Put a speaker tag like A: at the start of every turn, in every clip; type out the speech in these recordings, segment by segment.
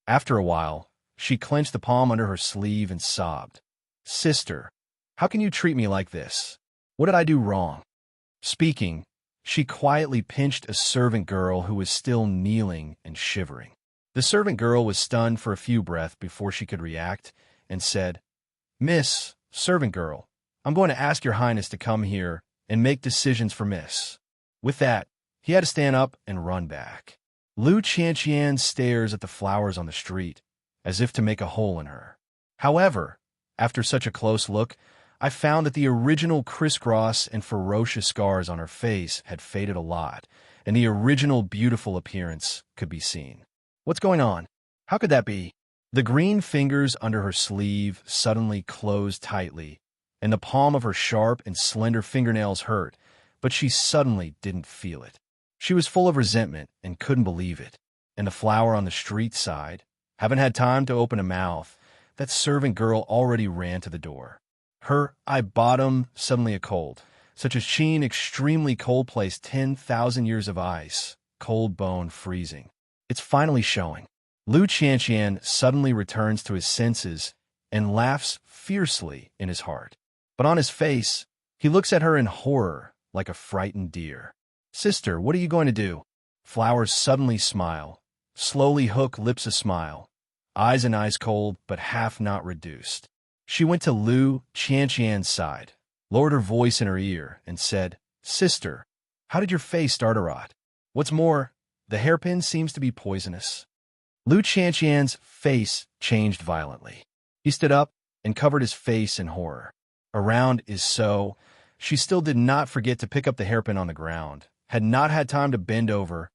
A: After a while, she clenched the palm under her sleeve and sobbed. "Sister, how can you treat me like this? What did I do wrong?" Speaking, she quietly pinched a servant girl who was still kneeling and shivering. The servant girl was stunned for a few breaths before she could react and said, "Miss, servant girl, I'm going to ask your highness to come here and make decisions for Miss." With that, he had to stand up and run back. Lu Qianqian stares at the flowers on the street, as if to make a hole in her. However, after such a close look, I found that the original crisscross and ferocious scars on her face had faded a lot, and the original beautiful appearance could be seen. What's going on? How could that be? The green fingers under her sleeve suddenly closed tightly, and the palm of her sharp and slender fingernails hurt, but she suddenly didn't feel it. She was full of resentment and couldn't believe it. And the flower on the street side, haven't had time to open a mouth, that servant girl already ran to the door. Her eye bottom suddenly a cold, such as Qin extremely cold place 10,000 years of ice, cold bone freezing. It's finally showing. Lu Qianqian suddenly returns to his senses and laughs fiercely in his heart. But on his face, he looks at her in horror like a frightened deer. "Sister, what are you going to do?" Flowers suddenly smile, slowly hook lips a smile, eyes and eyes cold but half not reduced. She went to Lu Qianqian's side, lowered her voice in her ear, and said, "Sister, how did your face start to rot? What's more, the hairpin seems to be poisonous." Lu Qianqian's face changed violently. He stood up and covered his face in horror. Around is so, she still did not forget to pick up the hairpin on the ground, had not had time to bend over.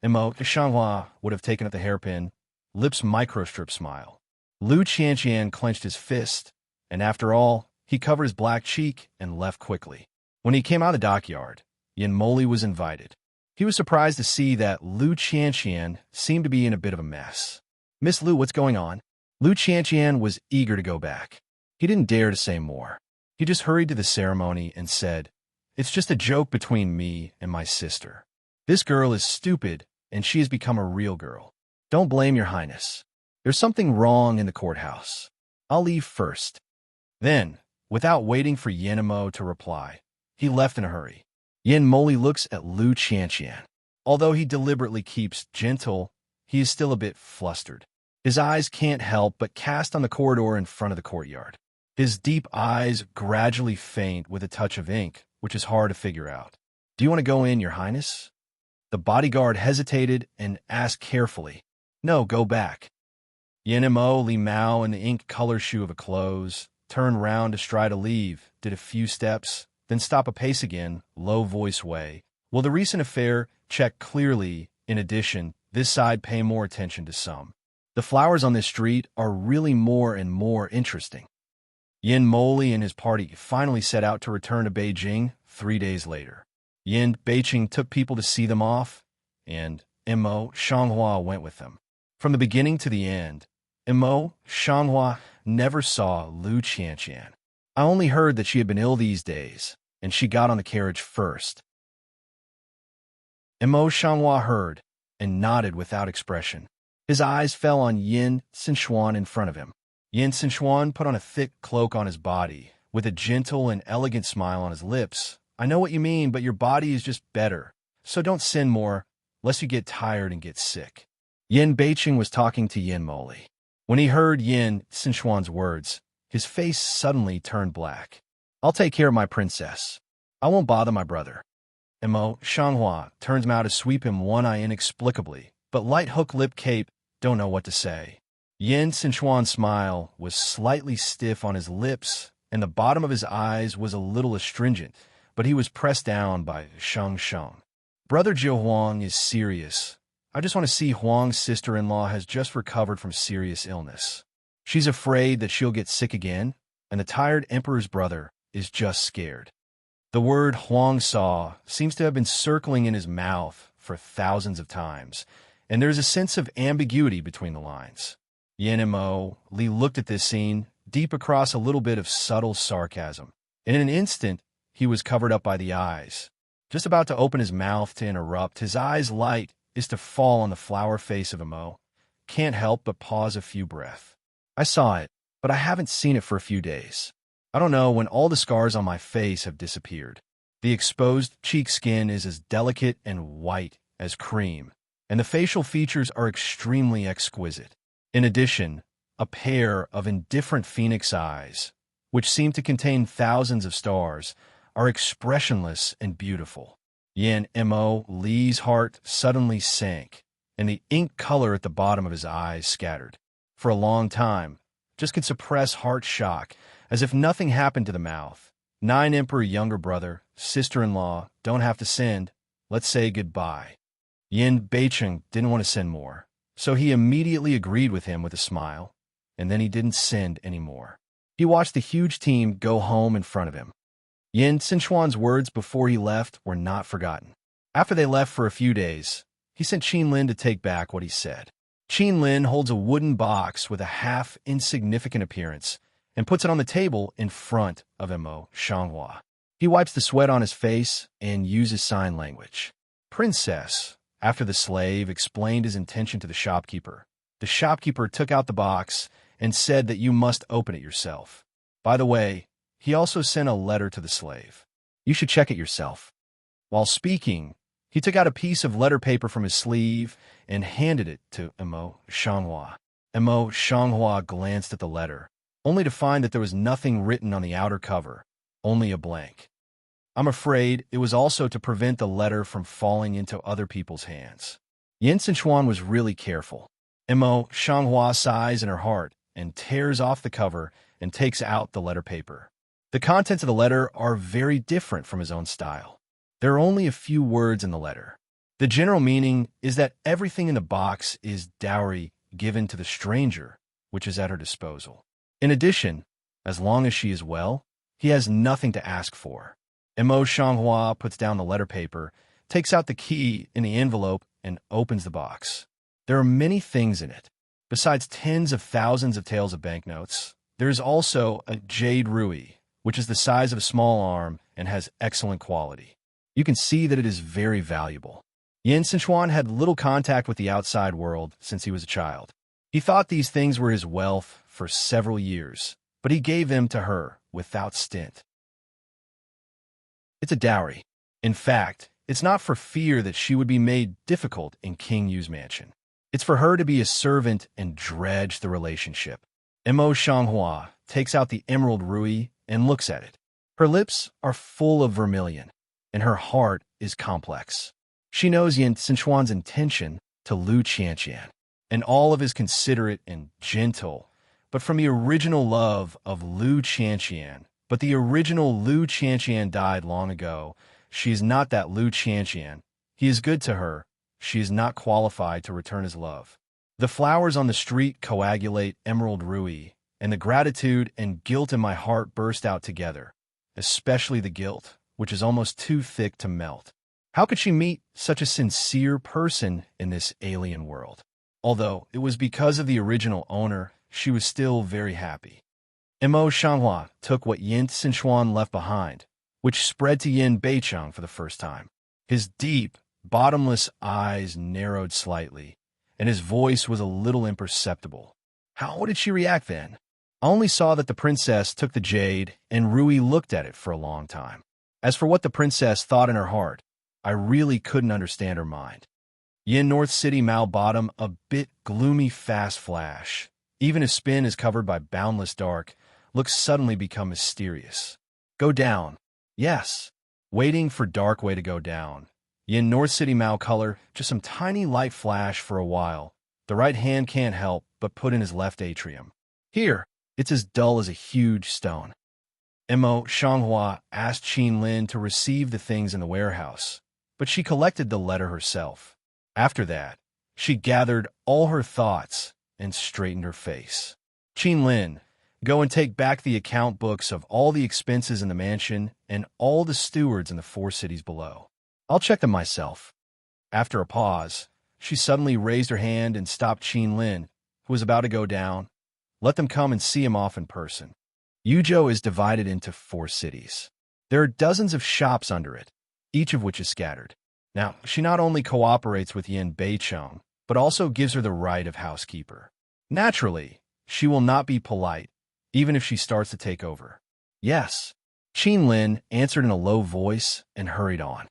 A: Emo Shanghua would have taken up the hairpin, lips microstrip smile. Lu Qianqian clenched his fist, and after all, he covered his black cheek and left quickly. When he came out of the dockyard, Yin Moli was invited. He was surprised to see that Lu Qianqian seemed to be in a bit of a mess. "Miss Lu, what's going on?" Lu Qianqian was eager to go back. He didn't dare to say more. He just hurried to the ceremony and said, "It's just a joke between me and my sister. This girl is stupid, and she has become a real girl. Don't blame your highness. There's something wrong in the courthouse. I'll leave first." Then, without waiting for Yenemo to reply, he left in a hurry. Yin Moli looks at Lu Qianqian. Although he deliberately keeps gentle, he is still a bit flustered. His eyes can't help but cast on the corridor in front of the courtyard. His deep eyes gradually faint with a touch of ink, which is hard to figure out. "Do you want to go in, your highness?" The bodyguard hesitated and asked carefully, "No, go back." Yenemo, Li Mao, and the ink color shoe of a clothes, turned round to stride to leave, did a few steps, then stop a pace again, low voice way. "Will the recent affair check clearly? In addition, this side pay more attention to some. The flowers on this street are really more and more interesting." Yin Moli and his party finally set out to return to Beijing 3 days later. Yin Beiqing took people to see them off, and Imo Shanghua went with them. From the beginning to the end, Imo Shanghua never saw Lu Qianqian. I only heard that she had been ill these days, and she got on the carriage first. Imo Shanghua heard and nodded without expression. His eyes fell on Yin Sinshuan in front of him. Yin Sinshuan put on a thick cloak on his body, with a gentle and elegant smile on his lips. "I know what you mean, but your body is just better, so don't sin more, lest you get tired and get sick." Yin Beiqing was talking to Yin Moli. When he heard Yin Sinshuan's words, his face suddenly turned black. "I'll take care of my princess. I won't bother my brother." Imo Shanghua turns Mao to sweep him one eye inexplicably, but light hook lip cape don't know what to say. Yin Sinshuan's smile was slightly stiff on his lips, and the bottom of his eyes was a little astringent, but he was pressed down by Shang Shang. "Brother Jiu Huang is serious. I just want to see Huang's sister-in-law has just recovered from serious illness. She's afraid that she'll get sick again, and the tired emperor's brother is just scared." The word Huang saw seems to have been circling in his mouth for thousands of times, and there's a sense of ambiguity between the lines. Yenemo Li looked at this scene, deep across a little bit of subtle sarcasm. In an instant, he was covered up by the eyes. Just about to open his mouth to interrupt, his eyes' light is to fall on the flower face of Imo, can't help but pause a few breaths. I saw it, but I haven't seen it for a few days. I don't know when all the scars on my face have disappeared. The exposed cheek skin is as delicate and white as cream, and the facial features are extremely exquisite. In addition, a pair of indifferent phoenix eyes, which seem to contain thousands of stars, are expressionless and beautiful. Yin Mo Lee's heart suddenly sank, and the ink color at the bottom of his eyes scattered. For a long time, just could suppress heart shock, as if nothing happened to the mouth. 9 Emperor younger brother, sister-in-law, don't have to send. Let's say goodbye. Yin Beicheng didn't want to send more, so he immediately agreed with him with a smile, and then he didn't send anymore. He watched the huge team go home in front of him. Yin Sichuan's words before he left were not forgotten. After they left for a few days, he sent Qin Lin to take back what he said. Qin Lin holds a wooden box with a half-insignificant appearance and puts it on the table in front of Mo Shanghua. He wipes the sweat on his face and uses sign language. Princess, after the slave explained his intention to the shopkeeper took out the box and said that you must open it yourself. By the way, he also sent a letter to the slave. You should check it yourself. While speaking, he took out a piece of letter paper from his sleeve and handed it to Mo Shanghua. Mo Shanghua glanced at the letter, only to find that there was nothing written on the outer cover, only a blank. I'm afraid it was also to prevent the letter from falling into other people's hands. Yin Sichuan was really careful. Mo Shanghua sighs in her heart and tears off the cover and takes out the letter paper. The contents of the letter are very different from his own style. There are only a few words in the letter. The general meaning is that everything in the box is dowry given to the stranger, which is at her disposal. In addition, as long as she is well, he has nothing to ask for. Mo Shanghua puts down the letter paper, takes out the key in the envelope, and opens the box. There are many things in it. Besides tens of thousands of taels of banknotes, there is also a jade ruby, which is the size of a small arm and has excellent quality. You can see that it is very valuable. Yin Sichuan had little contact with the outside world since he was a child. He thought these things were his wealth for several years, but he gave them to her without stint. It's a dowry. In fact, it's not for fear that she would be made difficult in King Yu's mansion. It's for her to be a servant and dredge the relationship. Mo Shanghua takes out the emerald ruby and looks at it. Her lips are full of vermilion, and her heart is complex. She knows Yin Sichuan's intention to Lu Qianqian, and all of his considerate and gentle, but from the original love of Lu Qianqian. But the original Lu Qianqian died long ago. She is not that Lu Qianqian. He is good to her. She is not qualified to return his love. The flowers on the street coagulate emerald ruby, and the gratitude and guilt in my heart burst out together, especially the guilt, which is almost too thick to melt. How could she meet such a sincere person in this alien world? Although it was because of the original owner, she was still very happy. Mo Shanghua took what Yin Sichuan left behind, which spread to Yin Beicheng for the first time. His deep, bottomless eyes narrowed slightly, and his voice was a little imperceptible. How did she react then? I only saw that the princess took the jade, and Rui looked at it for a long time. As for what the princess thought in her heart, I really couldn't understand her mind. Yin North City Mao Bottom, a bit gloomy fast flash. Even if spin is covered by boundless dark, looks suddenly become mysterious. Go down. Yes. Waiting for dark way to go down. Yin North City Mao color, just some tiny light flash for a while. The right hand can't help but put in his left atrium. Here, it's as dull as a huge stone. Mo Shanghua asked Qin Lin to receive the things in the warehouse, but she collected the letter herself. After that, she gathered all her thoughts and straightened her face. Qin Lin, go and take back the account books of all the expenses in the mansion and all the stewards in the 4 cities below. I'll check them myself. After a pause, she suddenly raised her hand and stopped Qin Lin, who was about to go down. Let them come and see him off in person. Yuzhou is divided into 4 cities. There are dozens of shops under it, each of which is scattered. Now, she not only cooperates with Yin Beicheng, but also gives her the right of housekeeper. Naturally, she will not be polite, even if she starts to take over. Yes, Qin Lin answered in a low voice and hurried on.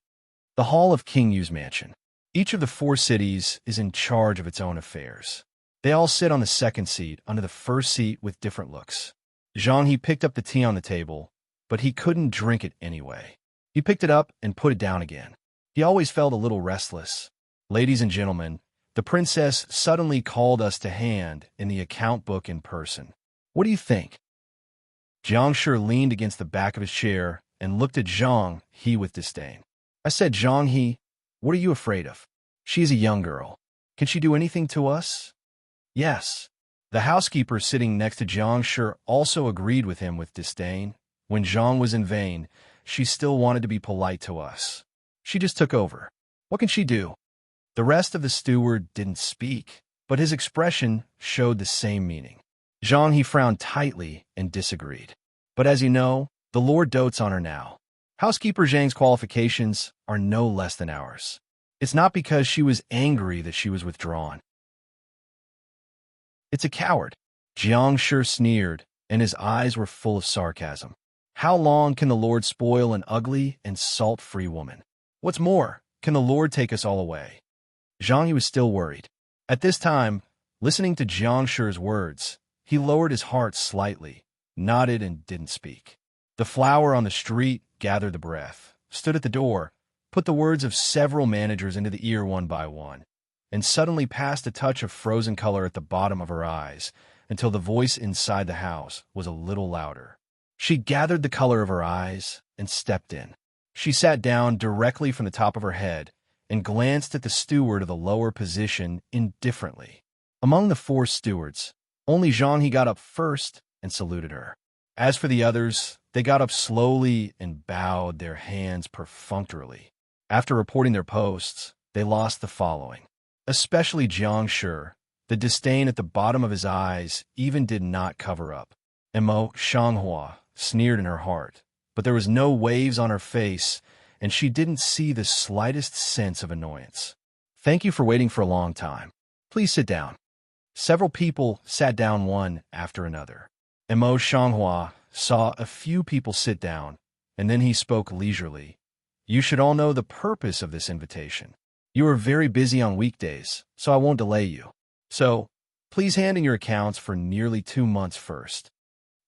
A: The hall of King Yu's mansion. Each of the 4 cities is in charge of its own affairs. They all sit on the second seat under the first seat with different looks. Zhang He picked up the tea on the table, but he couldn't drink it anyway. He picked it up and put it down again. He always felt a little restless. Ladies and gentlemen, the princess suddenly called us to hand in the account book in person. What do you think? Jiang Shi leaned against the back of his chair and looked at Zhang He with disdain. I said, Zhang He, what are you afraid of? She is a young girl. Can she do anything to us? Yes. The housekeeper sitting next to Jiang Shi also agreed with him with disdain. When Zhang was in vain, she still wanted to be polite to us. She just took over. What can she do? The rest of the steward didn't speak, but his expression showed the same meaning. Zhang He frowned tightly and disagreed. But as you know, the Lord dotes on her now. Housekeeper Zhang's qualifications are no less than ours. It's not because she was angry that she was withdrawn. It's a coward. Jiang Shi sneered, and his eyes were full of sarcasm. How long can the Lord spoil an ugly and salt-free woman? What's more, can the Lord take us all away? Zhang He was still worried. At this time, listening to Jiang Shi's words, he lowered his heart slightly, nodded, and didn't speak. The flower on the street gathered the breath, stood at the door, put the words of several managers into the ear one by one, and suddenly passed a touch of frozen color at the bottom of her eyes until the voice inside the house was a little louder. She gathered the color of her eyes and stepped in. She sat down directly from the top of her head and glanced at the steward of the lower position indifferently. Among the 4 stewards, only Zhang He got up first and saluted her. As for the others, they got up slowly and bowed their hands perfunctorily. After reporting their posts, they lost the following. Especially Jiang Shi, the disdain at the bottom of his eyes even did not cover up. Emo Shanghua sneered in her heart, but there was no waves on her face, and she didn't see the slightest sense of annoyance. Thank you for waiting for a long time. Please sit down. Several people sat down one after another. Emo Shanghua saw a few people sit down, and then he spoke leisurely. You should all know the purpose of this invitation. You are very busy on weekdays, so I won't delay you. So, please hand in your accounts for nearly 2 months first.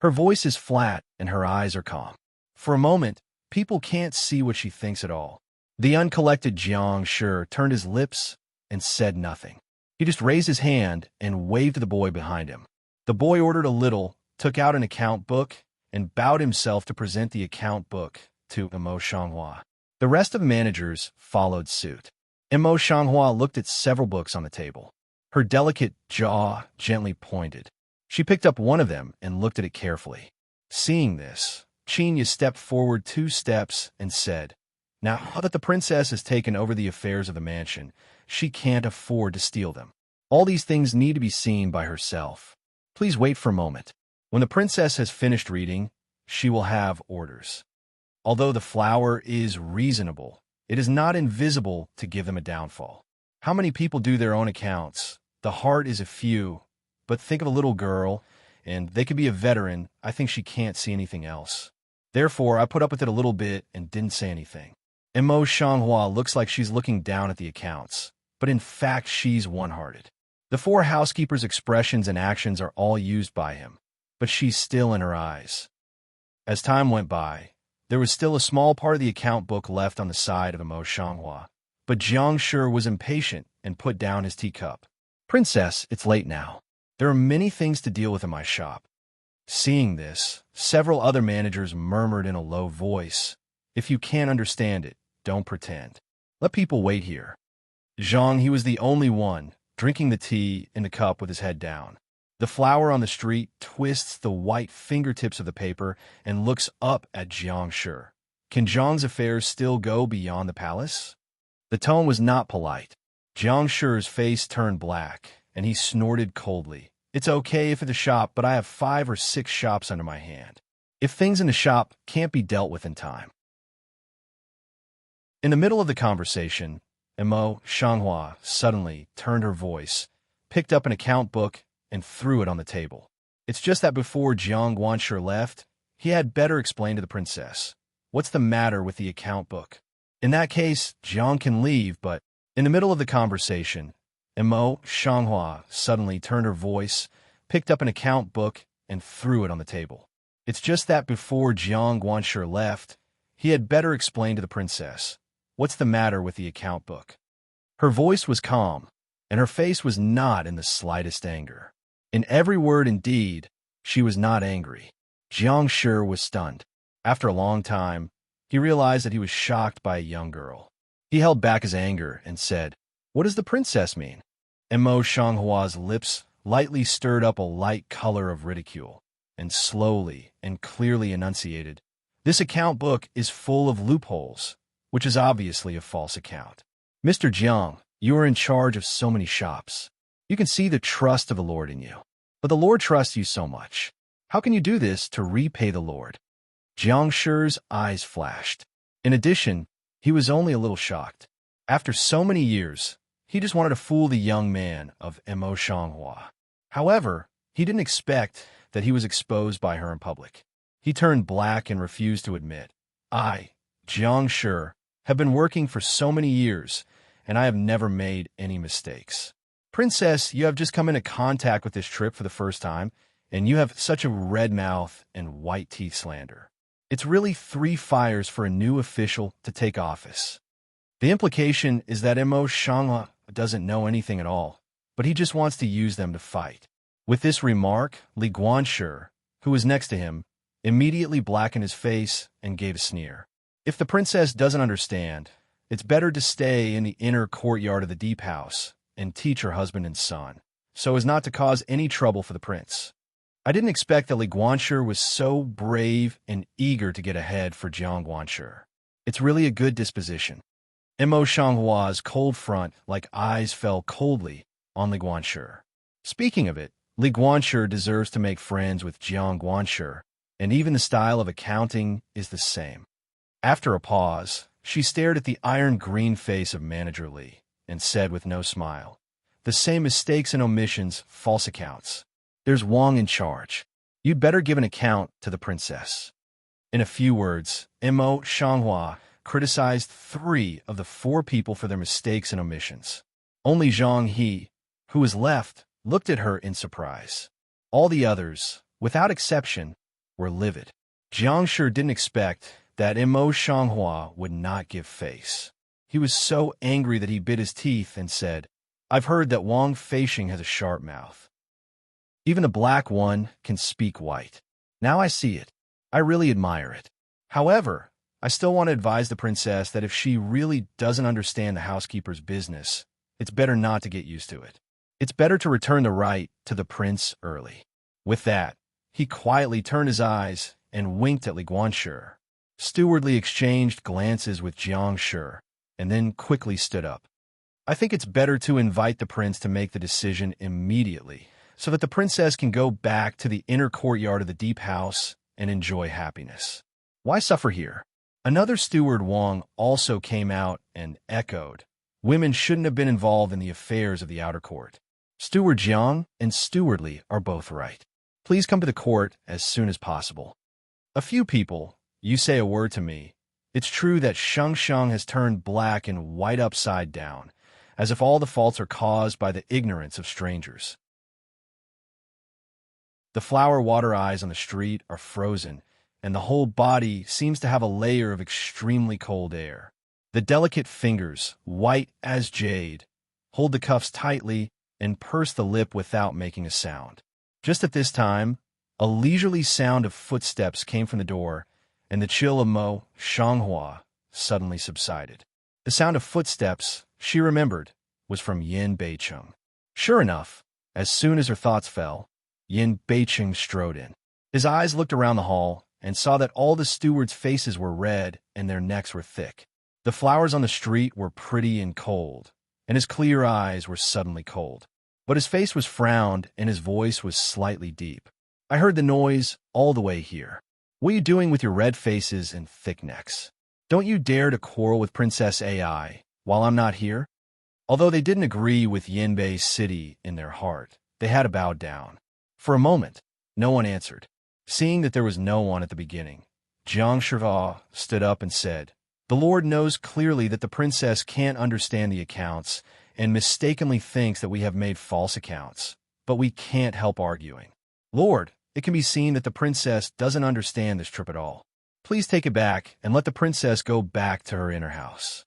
A: Her voice is flat and her eyes are calm. For a moment, people can't see what she thinks at all. The uncollected Jiang Shi turned his lips and said nothing. He just raised his hand and waved to the boy behind him. The boy ordered a little, took out an account book, and bowed himself to present the account book to Emo Shanghua. The rest of the managers followed suit. Emo Shanghua looked at several books on the table. Her delicate jaw gently pointed. She picked up one of them and looked at it carefully. Seeing this, Qin Yu stepped forward 2 steps and said, Now that the princess has taken over the affairs of the mansion, she can't afford to steal them. All these things need to be seen by herself. Please wait for a moment. When the princess has finished reading, she will have orders. Although the flower is reasonable, it is not invisible to give them a downfall. How many people do their own accounts? The heart is a few, but think of a little girl, and they could be a veteran. I think she can't see anything else. Therefore, I put up with it a little bit and didn't say anything. Emo Shanghua looks like she's looking down at the accounts, but in fact she's one-hearted. The 4 housekeepers' expressions and actions are all used by him, but she's still in her eyes. As time went by, there was still a small part of the account book left on the side of Emo Shanghua, but Jiang Shi was impatient and put down his teacup. Princess, it's late now. There are many things to deal with in my shop. Seeing this, several other managers murmured in a low voice, If you can't understand it, don't pretend. Let people wait here. Zhang, he was the only one, drinking the tea in the cup with his head down. The flower on the street twists the white fingertips of the paper and looks up at Jiang Shi. Can Zhang's affairs still go beyond the palace? The tone was not polite. Jiang Shi's face turned black, and he snorted coldly. It's okay if at the shop, but I have 5 or 6 shops under my hand. If things in the shop can't be dealt with in time. In the middle of the conversation, Mo Shanghua suddenly turned her voice, picked up an account book, and threw it on the table. It's just that before Jiang Guanshi left, he had better explain to the princess. What's the matter with the account book? In that case, Jiang can leave, but in the middle of the conversation, Mo Shanghua suddenly turned her voice, picked up an account book, and threw it on the table. It's just that before Jiang Guanshi left, he had better explain to the princess. What's the matter with the account book? Her voice was calm, and her face was not in the slightest anger. In every word and deed, she was not angry. Jiang Shi was stunned. After a long time, he realized that he was shocked by a young girl. He held back his anger and said, "What does the princess mean?" Mo Shanghua's lips lightly stirred up a light color of ridicule, and slowly and clearly enunciated, "This account book is full of loopholes, which is obviously a false account. Mr. Jiang, you are in charge of so many shops. You can see the trust of the Lord in you. But the Lord trusts you so much. How can you do this to repay the Lord?" Jiang Shi's eyes flashed. In addition, he was only a little shocked. After so many years, he just wanted to fool the young man of Mo Shanghua. However, he didn't expect that he was exposed by her in public. He turned black and refused to admit, "I, Jiang Shi, have been working for so many years, and I have never made any mistakes. Princess, you have just come into contact with this trip for the first time, and you have such a red mouth and white teeth slander. It's really 3 fires for a new official to take office." The implication is that Mo Shanghua doesn't know anything at all, but he just wants to use them to fight. With this remark, Li Guanshi, who was next to him, immediately blackened his face and gave a sneer. If the princess doesn't understand, it's better to stay in the inner courtyard of the deep house and teach her husband and son, so as not to cause any trouble for the prince. I didn't expect that Li Guanshi was so brave and eager to get ahead for Jiang Guanshi. It's really a good disposition. Mo Shanghua's cold front like eyes fell coldly on Li Guanshi. Speaking of it, Li Guanshi deserves to make friends with Jiang Guanshi, and even the style of accounting is the same. After a pause, she stared at the iron-green face of Manager Li and said with no smile, "The same mistakes and omissions, false accounts. There's Wang in charge. You'd better give an account to the princess." In a few words, Mo Shanghua criticized 3 of the 4 people for their mistakes and omissions. Only Zhang He, who was left, looked at her in surprise. All the others, without exception, were livid. Jiang Shi didn't expect that Mo Shanghua would not give face. He was so angry that he bit his teeth and said, "I've heard that Wang Feishing has a sharp mouth. Even a black one can speak white. Now I see it. I really admire it. However, I still want to advise the princess that if she really doesn't understand the housekeeper's business, it's better not to get used to it. It's better to return the right to the prince early." With that, he quietly turned his eyes and winked at Li Guanshi. Steward Li exchanged glances with Jiang Shi, and then quickly stood up. "I think it's better to invite the prince to make the decision immediately, so that the princess can go back to the inner courtyard of the deep house and enjoy happiness. Why suffer here?" Another steward, Wang, also came out and echoed, "Women shouldn't have been involved in the affairs of the outer court. Steward Jiang and Steward Li are both right. Please come to the court as soon as possible." A few people, you say a word to me. It's true that Sheng has turned black and white upside down, as if all the faults are caused by the ignorance of strangers. The flower water eyes on the street are frozen, and the whole body seems to have a layer of extremely cold air. The delicate fingers, white as jade, hold the cuffs tightly and purse the lip without making a sound. Just at this time, a leisurely sound of footsteps came from the door, and the chill of Mo Shanghua suddenly subsided. The sound of footsteps, she remembered, was from Yin Beicheng. Sure enough, as soon as her thoughts fell, Yin Beicheng strode in. His eyes looked around the hall and saw that all the stewards' faces were red and their necks were thick. The flowers on the street were pretty and cold, and his clear eyes were suddenly cold. But his face was frowned and his voice was slightly deep. "I heard the noise all the way here. What are you doing with your red faces and thick necks? Don't you dare to quarrel with Princess AI while I'm not here?" Although they didn't agree with Yinbei's city in their heart, they had to bow down. For a moment, no one answered. Seeing that there was no one at the beginning, Jiang Shirva stood up and said, "The Lord knows clearly that the princess can't understand the accounts and mistakenly thinks that we have made false accounts, but we can't help arguing. Lord, it can be seen that the princess doesn't understand this trip at all. Please take it back and let the princess go back to her inner house."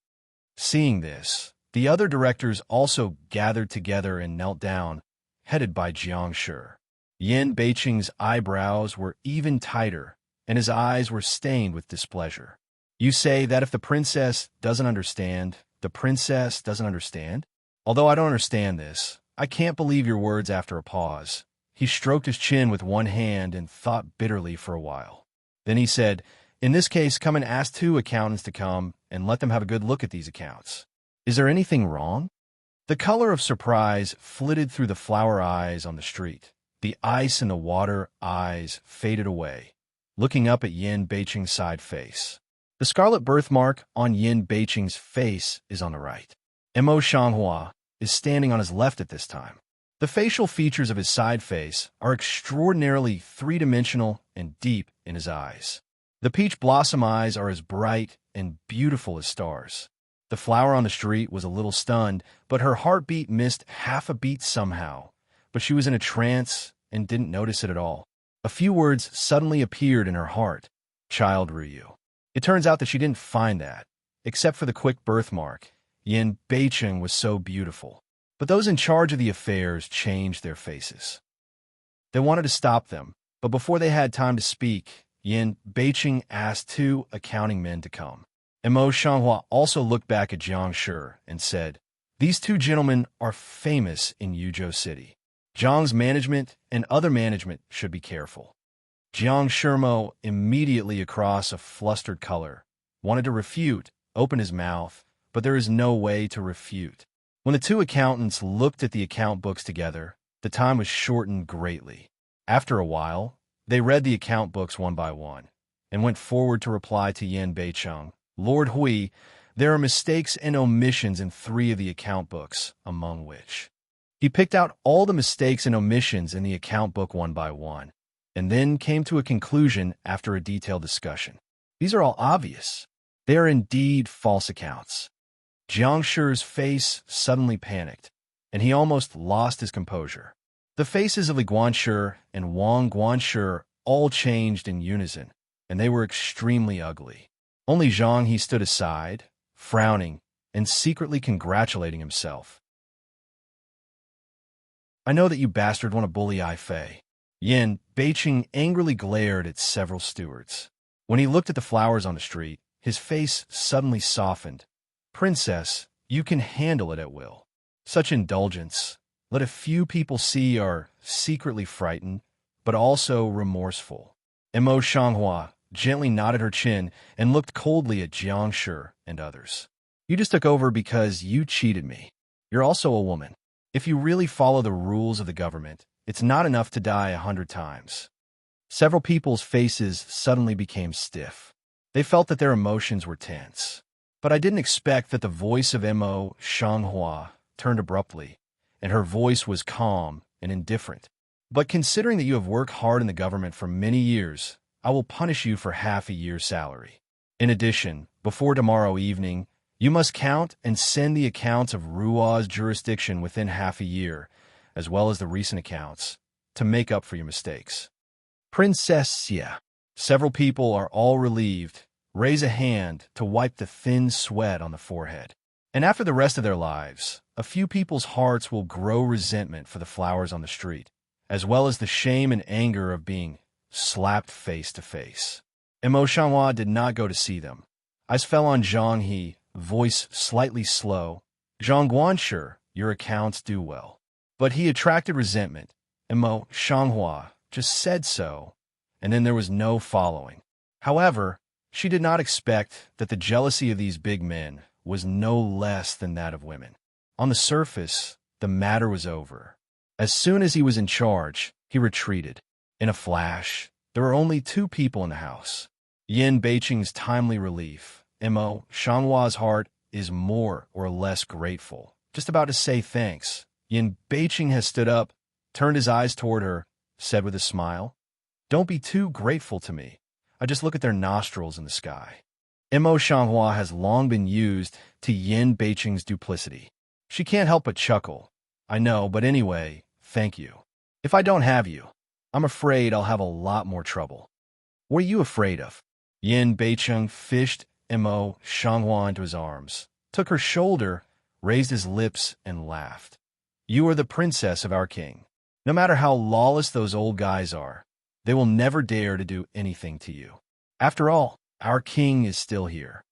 A: Seeing this, the other directors also gathered together and knelt down, headed by Jiang Shi. Yin Beiqing's eyebrows were even tighter, and his eyes were stained with displeasure. "You say that if the princess doesn't understand, the princess doesn't understand? Although I don't understand this, I can't believe your words." After a pause, he stroked his chin with one hand and thought bitterly for a while. Then he said, "In this case, come and ask 2 accountants to come and let them have a good look at these accounts. Is there anything wrong?" The color of surprise flitted through the flower eyes on the street. The ice in the water eyes faded away, looking up at Yin Beiqing's side face. The scarlet birthmark on Yin Beiqing's face is on the right. Mo Shanghua is standing on his left at this time. The facial features of his side face are extraordinarily three-dimensional and deep in his eyes. The peach blossom eyes are as bright and beautiful as stars. The flower on the street was a little stunned, but her heartbeat missed half a beat somehow. But she was in a trance and didn't notice it at all. A few words suddenly appeared in her heart. "Child Ryu." It turns out that she didn't find that. Except for the quick birthmark, Yin Beiqing was so beautiful. But those in charge of the affairs changed their faces. They wanted to stop them, but before they had time to speak, Yin Beiqing asked 2 accounting men to come. Mo Shanghua also looked back at Jiang Shi and said, "These 2 gentlemen are famous in Yuzhou City. Jiang's management and other management should be careful." Jiang Shirmo, immediately across a flustered color, wanted to refute, opened his mouth, but there is no way to refute. When the 2 accountants looked at the account books together, the time was shortened greatly. After a while, they read the account books one by one, and went forward to reply to Yin Beiqing. "Lord Hui, there are mistakes and omissions in 3 of the account books, among which..." He picked out all the mistakes and omissions in the account book one by one, and then came to a conclusion after a detailed discussion. "These are all obvious. They are indeed false accounts." Jiang Shi's face suddenly panicked, and he almost lost his composure. The faces of Li Guanshi and Wang Guanshi all changed in unison, and they were extremely ugly. Only Zhang He stood aside, frowning, and secretly congratulating himself. "I know that you bastard want to bully Ai Fei." Yin Beiqing angrily glared at several stewards. When he looked at the flowers on the street, his face suddenly softened. "Princess, you can handle it at will. Such indulgence, let a few people see, are secretly frightened, but also remorseful." Mo Shanghua gently nodded her chin and looked coldly at Jiang Shi and others. "You just took over because you cheated me. You're also a woman. If you really follow the rules of the government, it's not enough to die 100 times. Several people's faces suddenly became stiff. They felt that their emotions were tense. But I didn't expect that the voice of Mo Shanghua turned abruptly, and her voice was calm and indifferent. "But considering that you have worked hard in the government for many years, I will punish you for half a year's salary. In addition, before tomorrow evening, you must count and send the accounts of Rua's jurisdiction within half a year, as well as the recent accounts, to make up for your mistakes." "Princess Xia." Several people are all relieved, raise a hand to wipe the thin sweat on the forehead. And after the rest of their lives, a few people's hearts will grow resentment for the flowers on the street, as well as the shame and anger of being slapped face to face. Mo Shanghua did not go to see them. Eyes fell on Zhang He, voice slightly slow. "Zhang Guanshi, your accounts do well." But he attracted resentment. Mo Shanghua just said so, and then there was no following. However, she did not expect that the jealousy of these big men was no less than that of women. On the surface, the matter was over. As soon as he was in charge, he retreated. In a flash, there were only 2 people in the house. Yin Beiqing's timely relief. Mo Shanghua's heart is more or less grateful, just about to say thanks. Yin Beiqing has stood up, turned his eyes toward her, said with a smile, "Don't be too grateful to me. I just look at their nostrils in the sky." Mo Shanghua has long been used to Yin Beiqing's duplicity. She can't help but chuckle. "I know, but anyway, thank you. If I don't have you, I'm afraid I'll have a lot more trouble." "What are you afraid of?" Yin Beiqing fished Mo Shanghua into his arms, took her shoulder, raised his lips, and laughed. "You are the princess of our king. No matter how lawless those old guys are, they will never dare to do anything to you. After all, our king is still here,"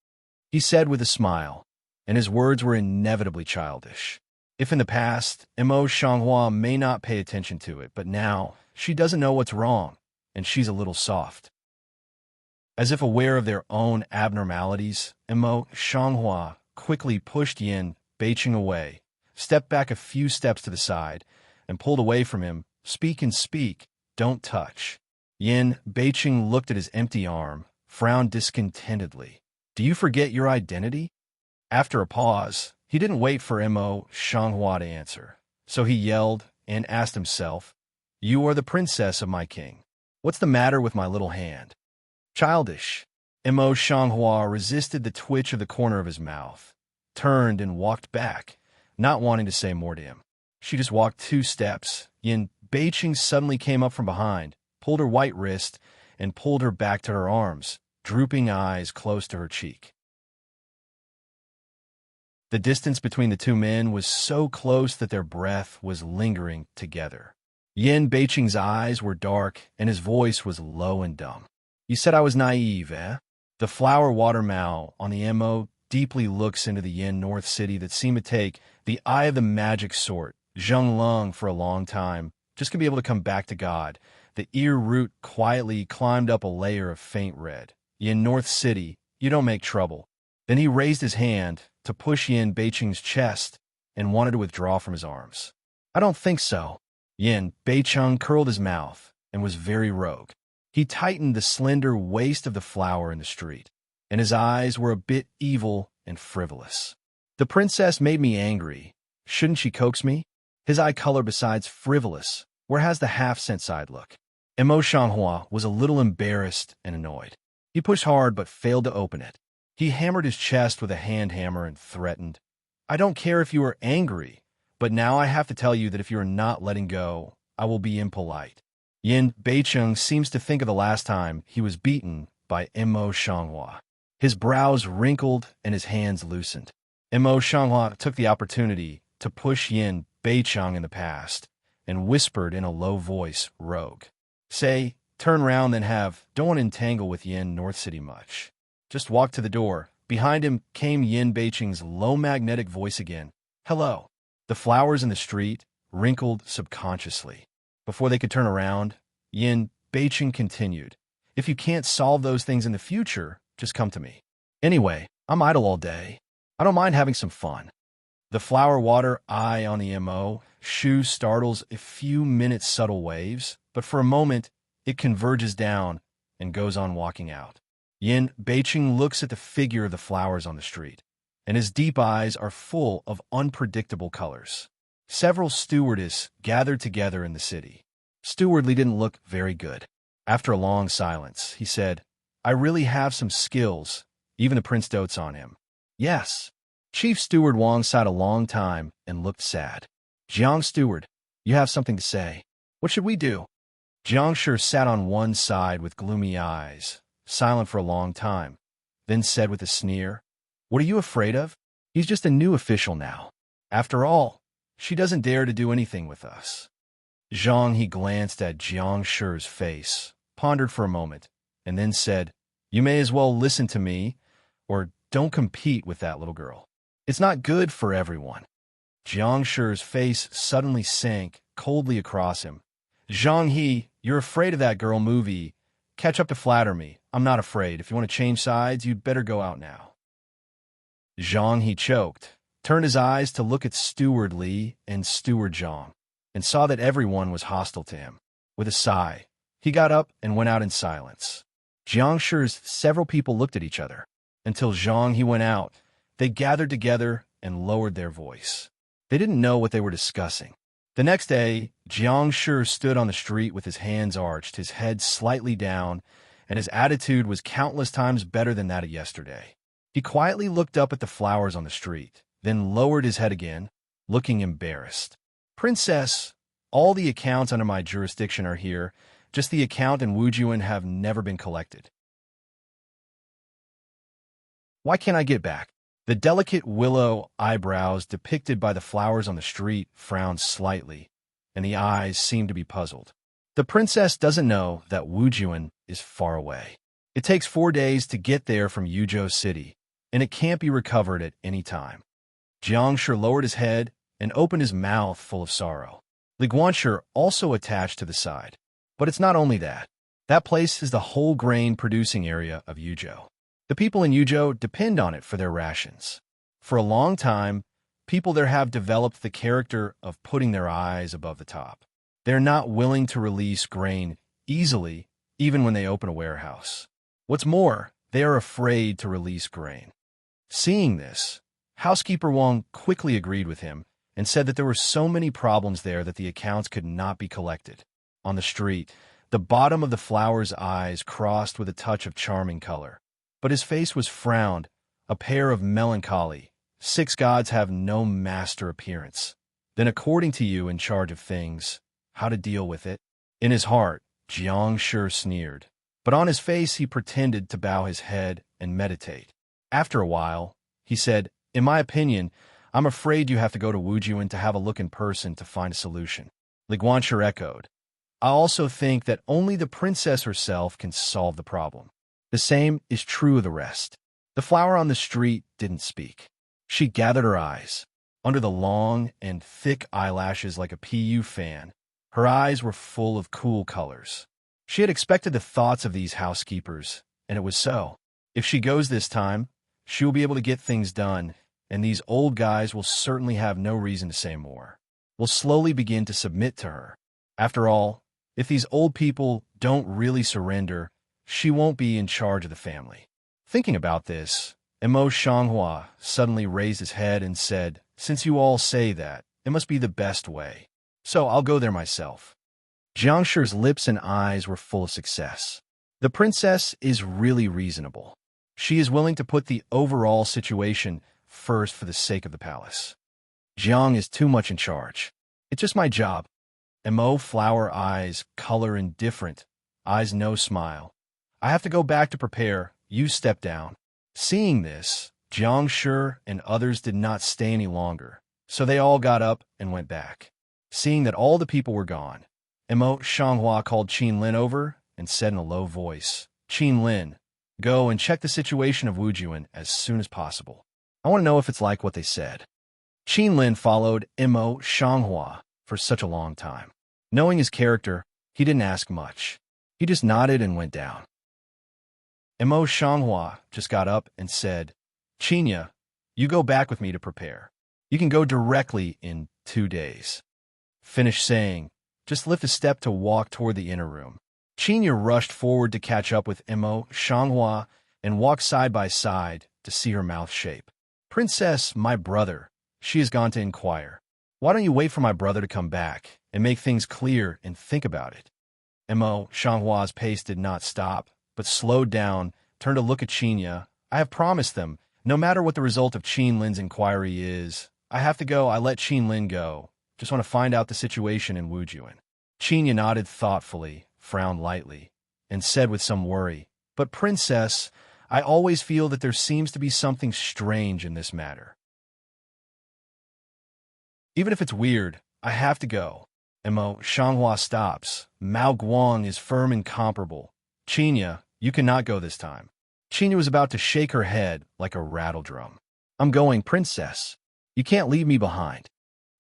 A: he said with a smile, and his words were inevitably childish. If in the past, Mo Shanghua may not pay attention to it, but now she doesn't know what's wrong, and she's a little soft. As if aware of their own abnormalities, Mo Shanghua quickly pushed Yin Beiqing away, stepped back a few steps to the side, and pulled away from him. "Speak and speak, don't touch." Yin Beiqing looked at his empty arm, frowned discontentedly. "Do you forget your identity?" After a pause, he didn't wait for Mo Shanghua to answer, so he yelled and asked himself, "You are the princess of my king. What's the matter with my little hand?" Childish. Mo Shanghua resisted the twitch of the corner of his mouth, turned and walked back, not wanting to say more to him. She just walked 2 steps. Yin Beiqing suddenly came up from behind, pulled her white wrist, and pulled her back to her arms, drooping eyes close to her cheek. The distance between the two men was so close that their breath was lingering together. Yin Beiqing's eyes were dark, and his voice was low and dumb. "You said I was naive, eh?" The flower water Mao on the Mo deeply looks into the Yin North City that seemed to take the eye of the magic sort, Zheng Lung, for a long time, just to be able to come back to God. The ear root quietly climbed up a layer of faint red. "Yin North City, you don't make trouble." Then he raised his hand to push Yin Beiqing's chest and wanted to withdraw from his arms. "I don't think so." Yin Beiqing curled his mouth and was very rogue. He tightened the slender waist of the flower in the street, and his eyes were a bit evil and frivolous. "The princess made me angry. Shouldn't she coax me?" His eye color besides frivolous, where has the half-cent side look? Mo Shanghua was a little embarrassed and annoyed. He pushed hard but failed to open it. He hammered his chest with a hand hammer and threatened, "I don't care if you are angry, but now I have to tell you that if you are not letting go, I will be impolite." Yin Beiqing seems to think of the last time he was beaten by Mo Shanghua. His brows wrinkled and his hands loosened. Mo Shanghua took the opportunity to push Yin Beiqing in the past and whispered in a low voice, "Rogue. Say, turn round then don't want to entangle with Yin North City much. Just walk to the door." Behind him came Yin Beiqing's low magnetic voice again. "Hello." The flowers in the street wrinkled subconsciously. Before they could turn around, Yin Beiqing continued, "If you can't solve those things in the future, just come to me. Anyway, I'm idle all day. I don't mind having some fun." The flower water eye on the Mo shoe startles a few minutes subtle waves, but for a moment it converges down and goes on walking out. Yin Beiqing looks at the figure of the flowers on the street, and his deep eyes are full of unpredictable colors. Several stewardesses gathered together in the city. Stewardly didn't look very good. After a long silence, he said, "I really have some skills." Even the prince dotes on him. "Yes." Chief Steward Wang sighed a long time and looked sad. "Jiang Steward, you have something to say. What should we do?" Jiang Shi sat on one side with gloomy eyes, silent for a long time, then said with a sneer, "What are you afraid of? He's just a new official now. After all, she doesn't dare to do anything with us." Zhang He glanced at Jiang Shi's face, pondered for a moment, and then said, "You may as well listen to me, or don't compete with that little girl. It's not good for everyone." Jiang Shi's face suddenly sank coldly across him. "Zhang He, you're afraid of that girl movie. Catch up to flatter me. I'm not afraid. If you want to change sides, you'd better go out now." Zhang He choked, turned his eyes to look at Steward Li and Steward Zhang, and saw that everyone was hostile to him. With a sigh, he got up and went out in silence. Jiang Shi's several people looked at each other. Until Zhang He went out, they gathered together and lowered their voice. They didn't know what they were discussing. The next day, Jiang Shi stood on the street with his hands arched, his head slightly down, and his attitude was countless times better than that of yesterday. He quietly looked up at the flowers on the street, then lowered his head again, looking embarrassed. Princess, all the accounts under my jurisdiction are here. Just the account and Wujuan have never been collected. Why can't I get back? The delicate willow eyebrows depicted by the flowers on the street frowned slightly, and the eyes seemed to be puzzled. The princess doesn't know that Wujuan is far away. It takes 4 days to get there from Yuzhou City, and it can't be recovered at any time. Jiang Shi lowered his head and opened his mouth full of sorrow. Li Guanshi also attached to the side. But it's not only that. That place is the whole grain-producing area of Yuzhou. The people in Yuzhou depend on it for their rations. For a long time, people there have developed the character of putting their eyes above the top. They're not willing to release grain easily, even when they open a warehouse. What's more, they are afraid to release grain. Seeing this, housekeeper Wang quickly agreed with him and said that there were so many problems there that the accounts could not be collected. On the street, the bottom of the flower's eyes crossed with a touch of charming color. But his face was frowned, a pair of melancholy. 6 gods have no master appearance. Then according to you in charge of things, how to deal with it? In his heart, Jiang Shi sneered. But on his face he pretended to bow his head and meditate. After a while, he said, in my opinion, I'm afraid you have to go to Wujuan to have a look in person to find a solution. Li Guanshi echoed. I also think that only the princess herself can solve the problem. The same is true of the rest. The flower on the street didn't speak. She gathered her eyes. Under the long and thick eyelashes like a PU fan, her eyes were full of cool colors. She had expected the thoughts of these housekeepers, and it was so. If she goes this time, she will be able to get things done, and these old guys will certainly have no reason to say more. Will slowly begin to submit to her. After all, if these old people don't really surrender, she won't be in charge of the family. Thinking about this, Emo Shanghua suddenly raised his head and said, since you all say that, it must be the best way. So I'll go there myself. Jiang Shi's lips and eyes were full of success. The princess is really reasonable. She is willing to put the overall situation first for the sake of the palace. Jiang is too much in charge. It's just my job. Emo flower eyes, color indifferent, eyes no smile. I have to go back to prepare. You step down. Seeing this, Jiang Shi and others did not stay any longer, so they all got up and went back. Seeing that all the people were gone, Emo Shanghua called Qin Lin over and said in a low voice, Qin Lin, go and check the situation of Wujuan as soon as possible. I want to know if it's like what they said. Qin Lin followed Emo Shanghua for such a long time. Knowing his character, he didn't ask much. He just nodded and went down. Emo Shanghua just got up and said, Qinya, you go back with me to prepare. You can go directly in 2 days. Finished saying, just lift a step to walk toward the inner room. Qinya rushed forward to catch up with Emo Shanghua and walk side by side to see her mouth shape. Princess, my brother, she has gone to inquire. Why don't you wait for my brother to come back and make things clear and think about it? Emo Shanghua's pace did not stop, but slowed down, turned to look at Qinya. I have promised them, no matter what the result of Qin Lin's inquiry is, I have to go. I let Qin Lin go. Just want to find out the situation in Wujuan. Qinya nodded thoughtfully, frowned lightly, and said with some worry, but Princess, I always feel that there seems to be something strange in this matter. Even if it's weird, I have to go. Emo Shanghua stops. Mao Guang is firm and comparable. Qinya, you cannot go this time. Qinya was about to shake her head like a rattle drum. I'm going, Princess. You can't leave me behind.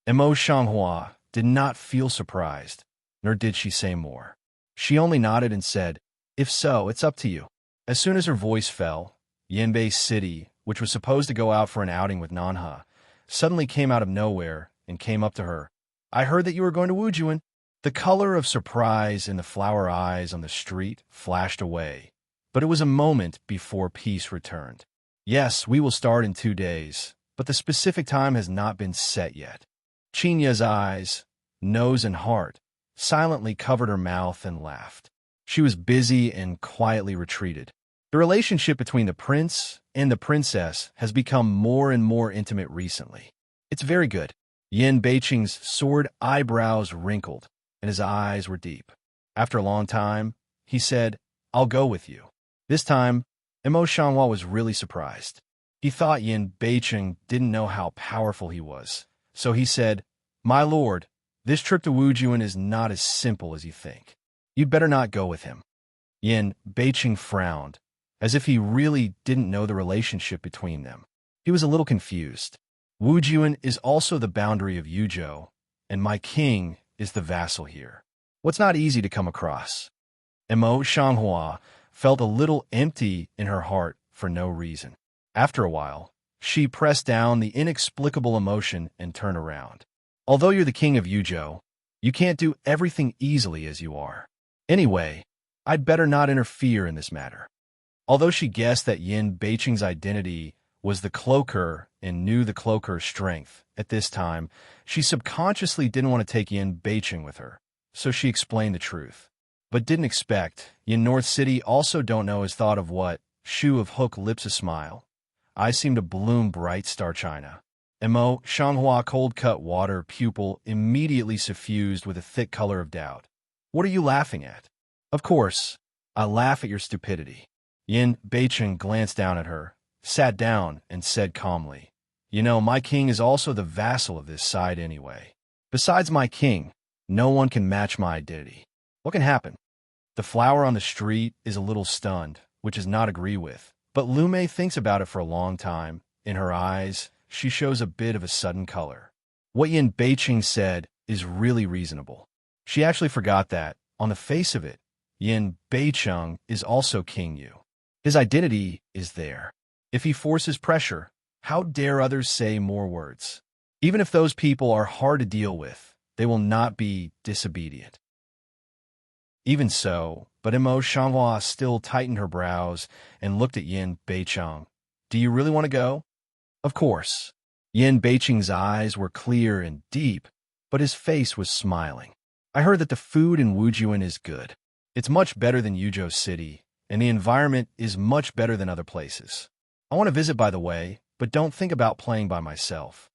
A: Emo Shanghua did not feel surprised, nor did she say more. She only nodded and said, if so, it's up to you. As soon as her voice fell, Yanbei City, which was supposed to go out for an outing with Nanha, suddenly came out of nowhere and came up to her. I heard that you were going to Wujuan. The color of surprise in the flower eyes on the street flashed away, but it was a moment before peace returned. Yes, we will start in 2 days, but the specific time has not been set yet. Qinya's eyes, nose and heart silently covered her mouth and laughed. She was busy and quietly retreated. The relationship between the prince and the princess has become more and more intimate recently. It's very good. Yin Beiqing's soared eyebrows wrinkled, and his eyes were deep. After a long time, he said, "I'll go with you." This time, Emo Shanghua was really surprised. He thought Yin Beiqing didn't know how powerful he was. So he said, "My lord, this trip to Wujuan is not as simple as you think. You'd better not go with him." Yin Beiqing frowned, as if he really didn't know the relationship between them. He was a little confused. Wujuan is also the boundary of Yuzhou, and my king is the vassal here. What's not easy to come across? Emo Shanghua felt a little empty in her heart for no reason. After a while, she pressed down the inexplicable emotion and turned around. Although you're the king of Yuzhou, you can't do everything easily as you are. Anyway, I'd better not interfere in this matter. Although she guessed that Yin Beiqing's identity was the cloaker and knew the cloaker's strength, at this time, she subconsciously didn't want to take Yin Beiqing with her, so she explained the truth. But didn't expect, Yin North City also don't know his thought of what, Shu of Hook lips a smile. I seem to bloom bright star china. Emo Shanghua cold-cut water pupil immediately suffused with a thick color of doubt. What are you laughing at? Of course, I laugh at your stupidity. Yin Beiqing glanced down at her, sat down, and said calmly, "You know, my king is also the vassal of this side anyway. Besides my king, no one can match my identity. What can happen?" The flower on the street is a little stunned, which is not agree with, but Lume thinks about it for a long time. In her eyes, she shows a bit of a sudden color. What Yin Beiqing said is really reasonable. She actually forgot that, on the face of it, Yin Beiqing is also King Yu. His identity is there. If he forces pressure, how dare others say more words? Even if those people are hard to deal with, they will not be disobedient. Even so, but Emo Shanghua still tightened her brows and looked at Yin Beiqing. "Do you really want to go?" Of course. Yin Beiqing's eyes were clear and deep, but his face was smiling. "I heard that the food in Wujuan is good. It's much better than Yuzhou City, and the environment is much better than other places. I want to visit, by the way, but don't think about playing by myself."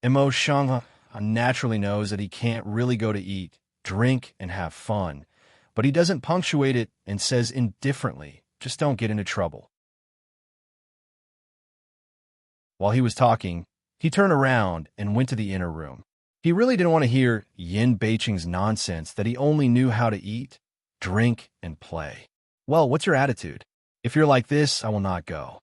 A: Emo Shanghua naturally knows that he can't really go to eat, drink, and have fun, but he doesn't punctuate it and says indifferently, "Just don't get into trouble." While he was talking, he turned around and went to the inner room. He really didn't want to hear Yin Beiqing's nonsense that he only knew how to eat, drink, and play. "Well, what's your attitude? If you're like this, I will not go."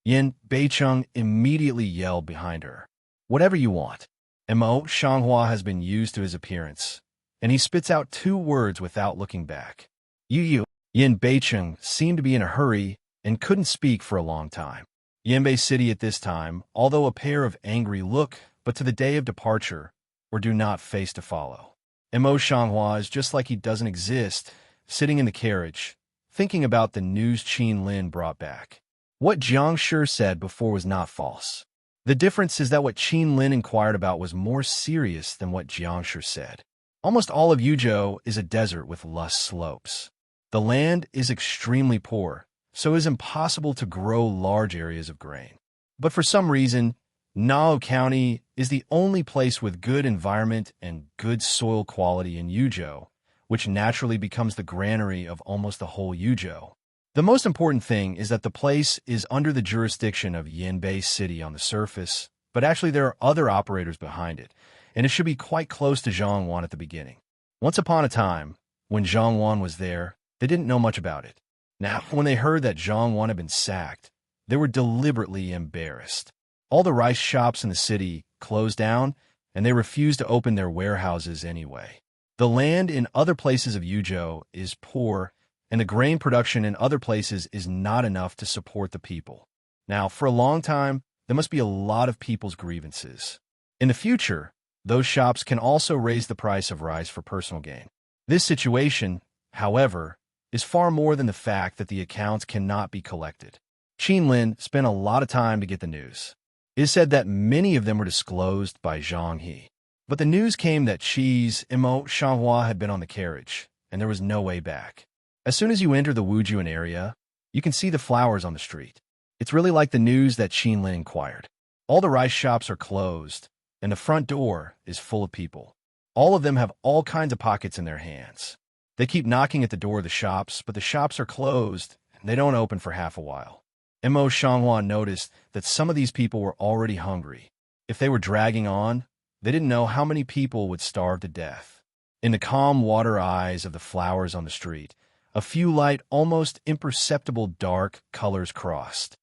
A: Yin Beiqing immediately yelled behind her, "Whatever you want." Emo Shanghua has been used to his appearance, and he spits out 2 words without looking back. You. Yin Beiqing seemed to be in a hurry and couldn't speak for a long time. Yinbei City at this time, although a pair of angry look, but to the day of departure, or do not face to follow. Emo Shanghua is just like he doesn't exist, sitting in the carriage, thinking about the news Qin Lin brought back. What Jiang Shi said before was not false. The difference is that what Qin Lin inquired about was more serious than what Jiang Shi said. Almost all of Yuzhou is a desert with lush slopes. The land is extremely poor, so it is impossible to grow large areas of grain. But for some reason, Nao County is the only place with good environment and good soil quality in Yuzhou, which naturally becomes the granary of almost the whole Yuzhou. The most important thing is that the place is under the jurisdiction of Yinbei City on the surface, but actually there are other operators behind it, and it should be quite close to Zhongwan at the beginning. Once upon a time, when Zhongwan was there, they didn't know much about it. Now, when they heard that Zhongwan had been sacked, they were deliberately embarrassed. All the rice shops in the city closed down, and they refused to open their warehouses anyway. The land in other places of Yuzhou is poor, and the grain production in other places is not enough to support the people. Now, for a long time, there must be a lot of people's grievances. In the future, those shops can also raise the price of rice for personal gain. This situation, however, is far more than the fact that the accounts cannot be collected. Qin Lin spent a lot of time to get the news. It is said that many of them were disclosed by Zhang He. But the news came that Qi's Shanghua had been on the carriage, and there was no way back. As soon as you enter the Wujuan area, you can see the flowers on the street. It's really like the news that Qianlin inquired. All the rice shops are closed, and the front door is full of people. All of them have all kinds of pockets in their hands. They keep knocking at the door of the shops, but the shops are closed, and they don't open for half a while. Mo Shanghua noticed that some of these people were already hungry. If they were dragging on, they didn't know how many people would starve to death. In the calm water eyes of the flowers on the street, a few light, almost imperceptible dark colors crossed.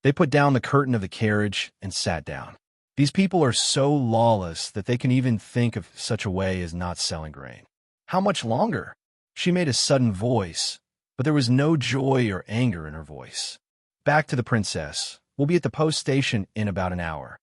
A: They put down the curtain of the carriage and sat down. These people are so lawless that they can even think of such a way as not selling grain. How much longer? She made a sudden voice, but there was no joy or anger in her voice. Back to the princess. We'll be at the post station in about an hour.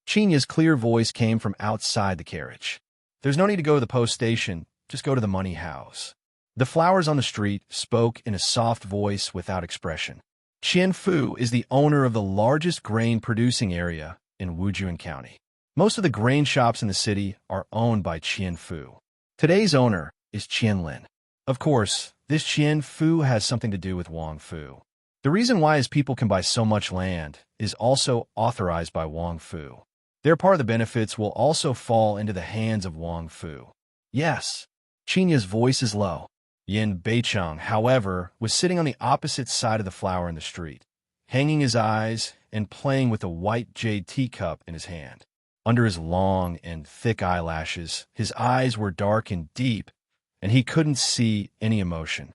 A: Chinya's clear voice came from outside the carriage. There's no need to go to the post station, just go to the money house. The flowers on the street spoke in a soft voice without expression. Qian Fu is the owner of the largest grain-producing area in Wujuan County. Most of the grain shops in the city are owned by Qian Fu. Today's owner is Qianlin. Of course, this Qian Fu has something to do with Wang Fu. The reason why his people can buy so much land is also authorized by Wang Fu. Their part of the benefits will also fall into the hands of Wang Fu. Yes, Chinya's voice is low. Yin Beicheng, however, was sitting on the opposite side of the flower in the street, hanging his eyes and playing with a white jade teacup in his hand. Under his long and thick eyelashes, his eyes were dark and deep, and he couldn't see any emotion.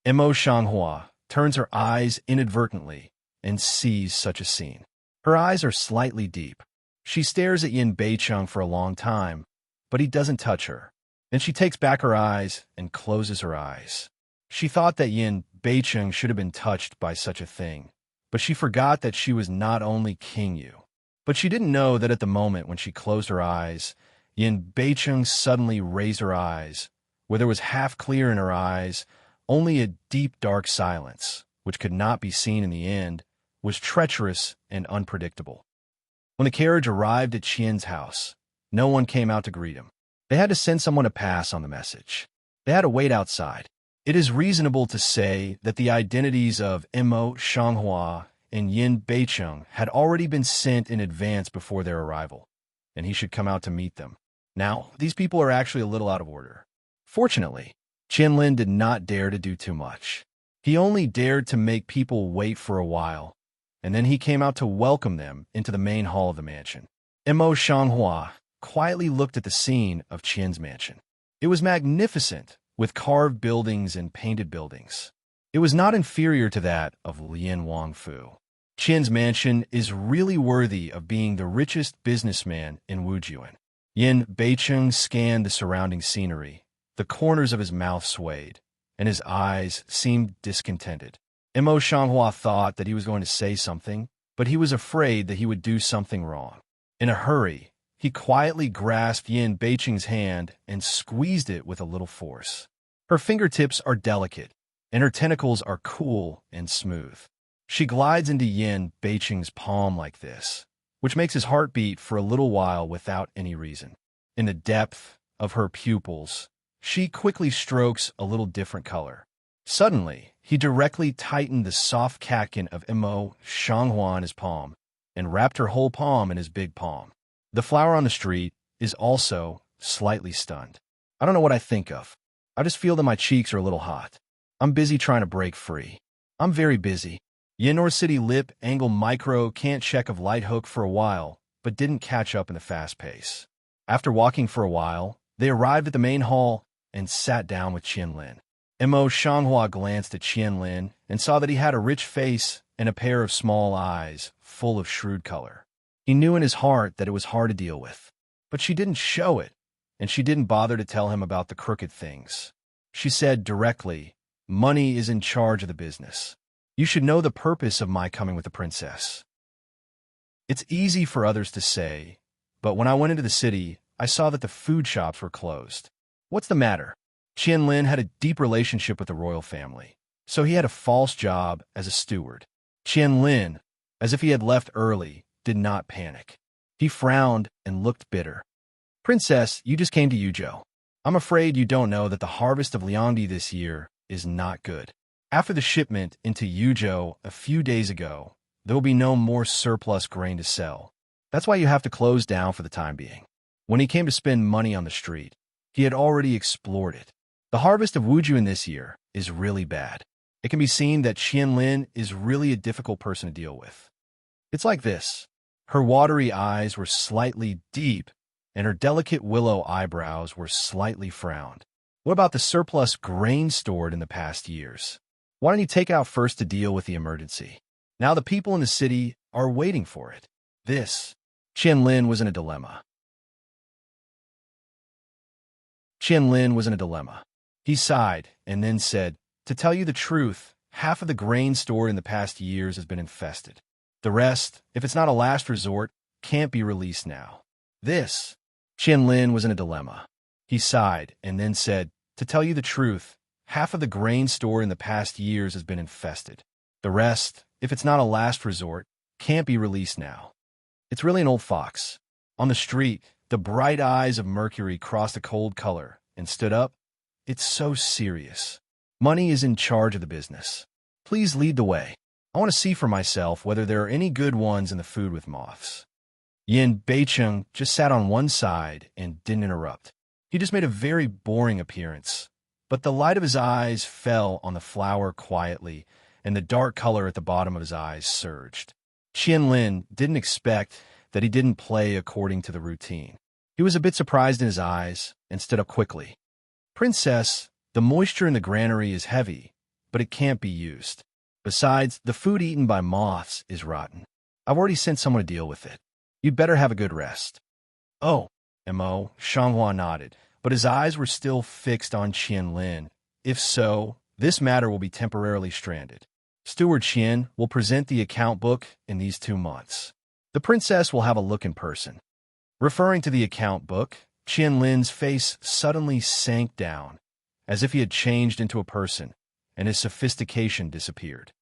A: Mo Shanghua turns her eyes inadvertently and sees such a scene. Her eyes are slightly deep. She stares at Yin Beicheng for a long time, but he doesn't touch her. Then she takes back her eyes and closes her eyes. She thought that Yin Beicheng should have been touched by such a thing, but she forgot that she was not only King Yu. But she didn't know that at the moment when she closed her eyes, Yin Beicheng suddenly raised her eyes, where there was half clear in her eyes, only a deep dark silence, which could not be seen in the end, was treacherous and unpredictable. When the carriage arrived at Qian's house, no one came out to greet him. They had to send someone to pass on the message. They had to wait outside. It is reasonable to say that the identities of Mo Shanghua and Yin Beicheng had already been sent in advance before their arrival, and he should come out to meet them. Now, these people are actually a little out of order. Fortunately, Qianlin did not dare to do too much. He only dared to make people wait for a while, and then he came out to welcome them into the main hall of the mansion. Mo Shanghua quietly looked at the scene of Qian's mansion. It was magnificent, with carved buildings and painted buildings. It was not inferior to that of Lien Wangfu. Qian's mansion is really worthy of being the richest businessman in Wujuan. Yin Beicheng scanned the surrounding scenery. The corners of his mouth swayed, and his eyes seemed discontented. Mo Shanghua thought that he was going to say something, but he was afraid that he would do something wrong. In a hurry, he quietly grasped Yin Beicheng's hand and squeezed it with a little force. Her fingertips are delicate, and her tentacles are cool and smooth. She glides into Yin Beicheng's palm like this, which makes his heart beat for a little while without any reason. In the depth of her pupils, she quickly strokes a little different color. Suddenly, he directly tightened the soft catkin of Mo Shanghua in his palm and wrapped her whole palm in his big palm. The flower on the street is also slightly stunned. I don't know what I think of. I just feel that my cheeks are a little hot. I'm busy trying to break free. I'm very busy. Yinor City Lip Angle Micro can't check of Light Hook for a while, but didn't catch up in the fast pace. After walking for a while, they arrived at the main hall and sat down with Qianlin. Mo Shanghua glanced at Qianlin and saw that he had a rich face and a pair of small eyes full of shrewd color. He knew in his heart that it was hard to deal with, but she didn't show it, and she didn't bother to tell him about the crooked things. She said directly, "Money is in charge of the business. You should know the purpose of my coming with the princess." It's easy for others to say, but when I went into the city, I saw that the food shops were closed. What's the matter? Qianlin had a deep relationship with the royal family, so he had a false job as a steward. Qianlin, as if he had left early, did not panic. He frowned and looked bitter. Princess, you just came to Yuzhou. I'm afraid you don't know that the harvest of Liangdi this year is not good. After the shipment into Yuzhou a few days ago, there will be no more surplus grain to sell. That's why you have to close down for the time being. When he came to spend money on the street, he had already explored it. The harvest of Wujun this year is really bad. It can be seen that Qianlin is really a difficult person to deal with. It's like this. Her watery eyes were slightly deep, and her delicate willow eyebrows were slightly frowned. What about the surplus grain stored in the past years? Why don't you take it out first to deal with the emergency? Now the people in the city are waiting for it. Qianlin was in a dilemma. He sighed and then said, "To tell you the truth, half of the grain stored in the past years has been infested. The rest, if it's not a last resort, can't be released now." Qianlin was in a dilemma. He sighed and then said, "To tell you the truth, half of the grain stored in the past years has been infested. The rest, if it's not a last resort, can't be released now." It's really an old fox. On the street, the bright eyes of Mercury crossed a cold color and stood up. "It's so serious. Money is in charge of the business. Please lead the way. I want to see for myself whether there are any good ones in the food with moths." Yin Beicheng just sat on one side and didn't interrupt. He just made a very boring appearance, but the light of his eyes fell on the flower quietly, and the dark color at the bottom of his eyes surged. Qianlin didn't expect that he didn't play according to the routine. He was a bit surprised in his eyes and stood up quickly. "Princess, the moisture in the granary is heavy, but it can't be used. Besides, the food eaten by moths is rotten. I've already sent someone to deal with it. You'd better have a good rest." "Oh," Shanghua nodded, but his eyes were still fixed on Qianlin. "If so, this matter will be temporarily stranded. Steward Qian will present the account book in these 2 months. The princess will have a look in person." Referring to the account book, Qianlin's face suddenly sank down, as if he had changed into a person, and his sophistication disappeared.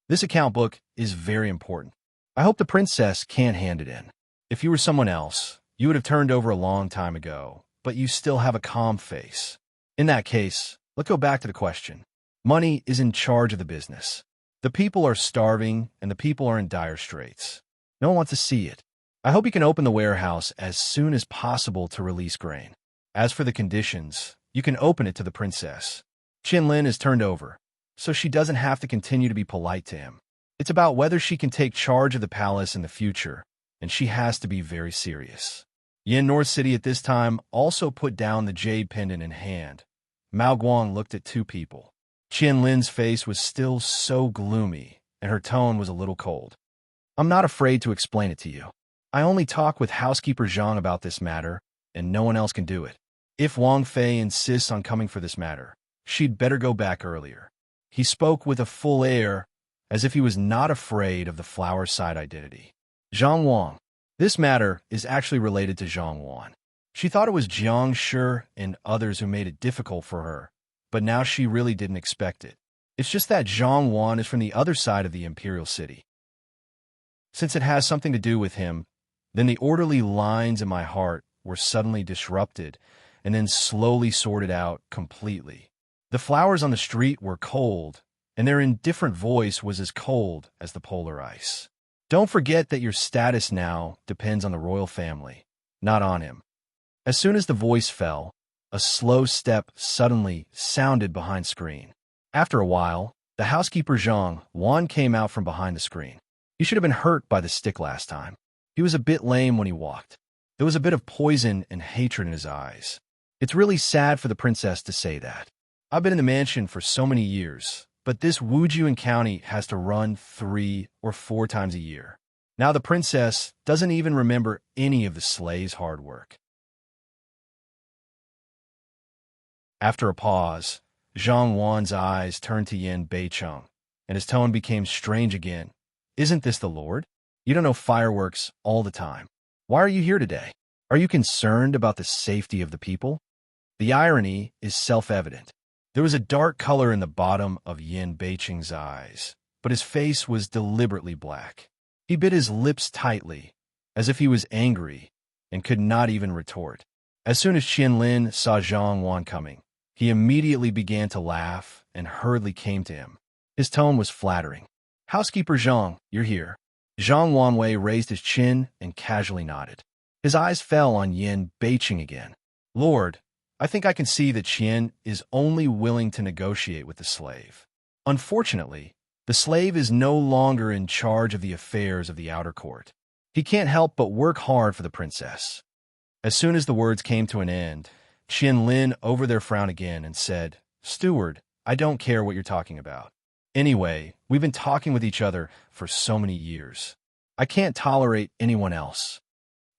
A: "This account book is very important. I hope the princess can't hand it in. If you were someone else, you would have turned over a long time ago, but you still have a calm face. In that case, let's go back to the question. Money is in charge of the business. The people are starving, and the people are in dire straits. No one wants to see it. I hope you can open the warehouse as soon as possible to release grain. As for the conditions, you can open it to the princess. Qianlin is turned over, so she doesn't have to continue to be polite to him. It's about whether she can take charge of the palace in the future, and she has to be very serious." Yin North City at this time also put down the jade pendant in hand. Mao Guang looked at 2 people. Qianlin's face was still so gloomy, and her tone was a little cold. "I'm not afraid to explain it to you. I only talk with housekeeper Zhang about this matter, and no one else can do it. If Wang Fei insists on coming for this matter, she'd better go back earlier." He spoke with a full air, as if he was not afraid of the flower side identity. "Zhang Wang. This matter is actually related to Zhang Wan. She thought it was Jiang Shi and others who made it difficult for her, but now she really didn't expect it. It's just that Zhang Wan is from the other side of the imperial city. Since it has something to do with him, then the orderly lines in my heart were suddenly disrupted and then slowly sorted out completely. The flowers on the street were cold, and their indifferent voice was as cold as the polar ice. Don't forget that your status now depends on the royal family, not on him." As soon as the voice fell, a slow step suddenly sounded behind screen. After a while, the housekeeper Zhang Wan came out from behind the screen. He should have been hurt by the stick last time. He was a bit lame when he walked. There was a bit of poison and hatred in his eyes. It's really sad for the princess to say that. I've been in the mansion for so many years, but this Wujun County has to run 3 or 4 times a year. Now the princess doesn't even remember any of the sleigh's hard work. After a pause, Zhang Wan's eyes turned to Yin Beicheng, and his tone became strange again. "Isn't this the Lord? You don't know fireworks all the time. Why are you here today? Are you concerned about the safety of the people?" The irony is self-evident. There was a dark color in the bottom of Yin Beicheng's eyes, but his face was deliberately black. He bit his lips tightly, as if he was angry, and could not even retort. As soon as Qianlin saw Zhang Wan coming, he immediately began to laugh and hurriedly came to him. His tone was flattering. "Housekeeper Zhang, you're here." Zhang Wanwei raised his chin and casually nodded. His eyes fell on Yin Beiqing again. "Lord, I think I can see that Qian is only willing to negotiate with the slave. Unfortunately, the slave is no longer in charge of the affairs of the outer court. He can't help but work hard for the princess." As soon as the words came to an end, Qianlin over their frown again and said, "Steward, I don't care what you're talking about. Anyway, we've been talking with each other for so many years. I can't tolerate anyone else."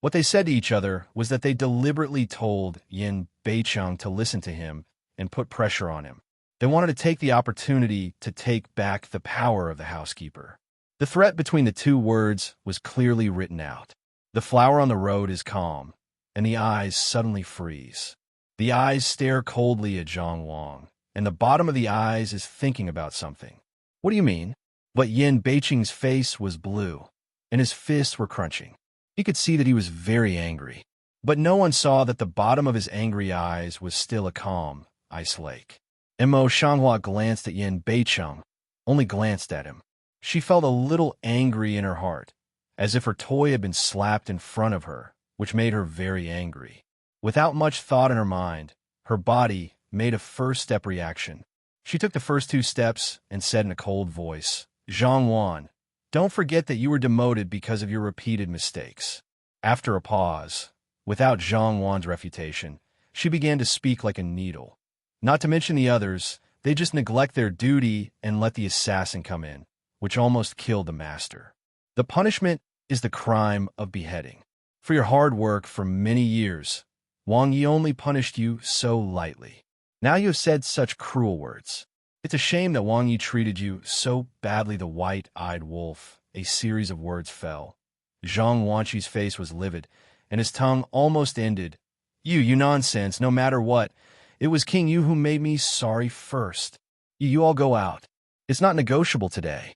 A: What they said to each other was that they deliberately told Yin Beicheng to listen to him and put pressure on him. They wanted to take the opportunity to take back the power of the housekeeper. The threat between the two words was clearly written out. The flower on the road is calm, and the eyes suddenly freeze. The eyes stare coldly at Zhang Wang, and the bottom of the eyes is thinking about something. "What do you mean?" But Yin Beicheng's face was blue, and his fists were crunching. He could see that he was very angry, but no one saw that the bottom of his angry eyes was still a calm ice lake. Mo Shanghua glanced at Yin Beicheng, only glanced at him. She felt a little angry in her heart, as if her toy had been slapped in front of her, which made her very angry. Without much thought in her mind, her body made a first-step reaction. She took the first 2 steps and said in a cold voice, "Zhang Wan, don't forget that you were demoted because of your repeated mistakes." After a pause, without Zhang Wan's refutation, she began to speak like a needle. Not to mention the others, they just neglect their duty and let the assassin come in, which almost killed the master. The punishment is the crime of beheading. For your hard work for many years, Wang Yi only punished you so lightly. Now you have said such cruel words. It's a shame that Wang Yi treated you so badly. The white-eyed wolf, a series of words fell. Zhang Wanqi's face was livid, and his tongue almost ended. You nonsense, no matter what. It was King Yu who made me sorry first. You all go out. It's not negotiable today.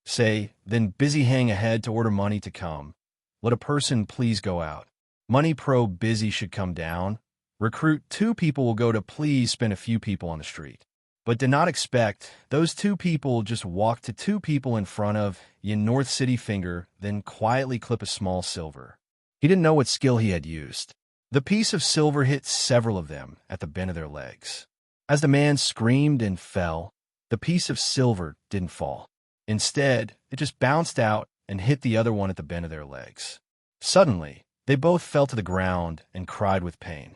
A: Say, then busy hang ahead to order money to come. Let a person please go out. Money pro busy should come down. Recruit 2 people will go to please spend a few people on the street. But do not expect those 2 people just walk to 2 people in front of Yin North City finger, then quietly clip a small silver. He didn't know what skill he had used. The piece of silver hit several of them at the bend of their legs. As the man screamed and fell, the piece of silver didn't fall. Instead, it just bounced out and hit the other one at the bend of their legs. Suddenly, they both fell to the ground and cried with pain.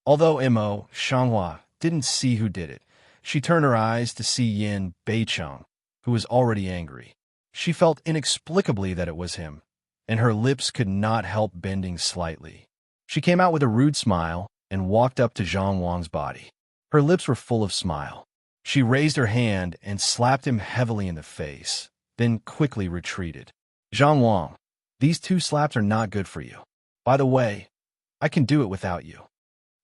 A: Although Mo Shanghua didn't see who did it, she turned her eyes to see Yin Beicheng, who was already angry. She felt inexplicably that it was him, and her lips could not help bending slightly. She came out with a rude smile and walked up to Zhang Wang's body. Her lips were full of smile. She raised her hand and slapped him heavily in the face, then quickly retreated. "Zhang Wang, these 2 slaps are not good for you. By the way, I can do it without you."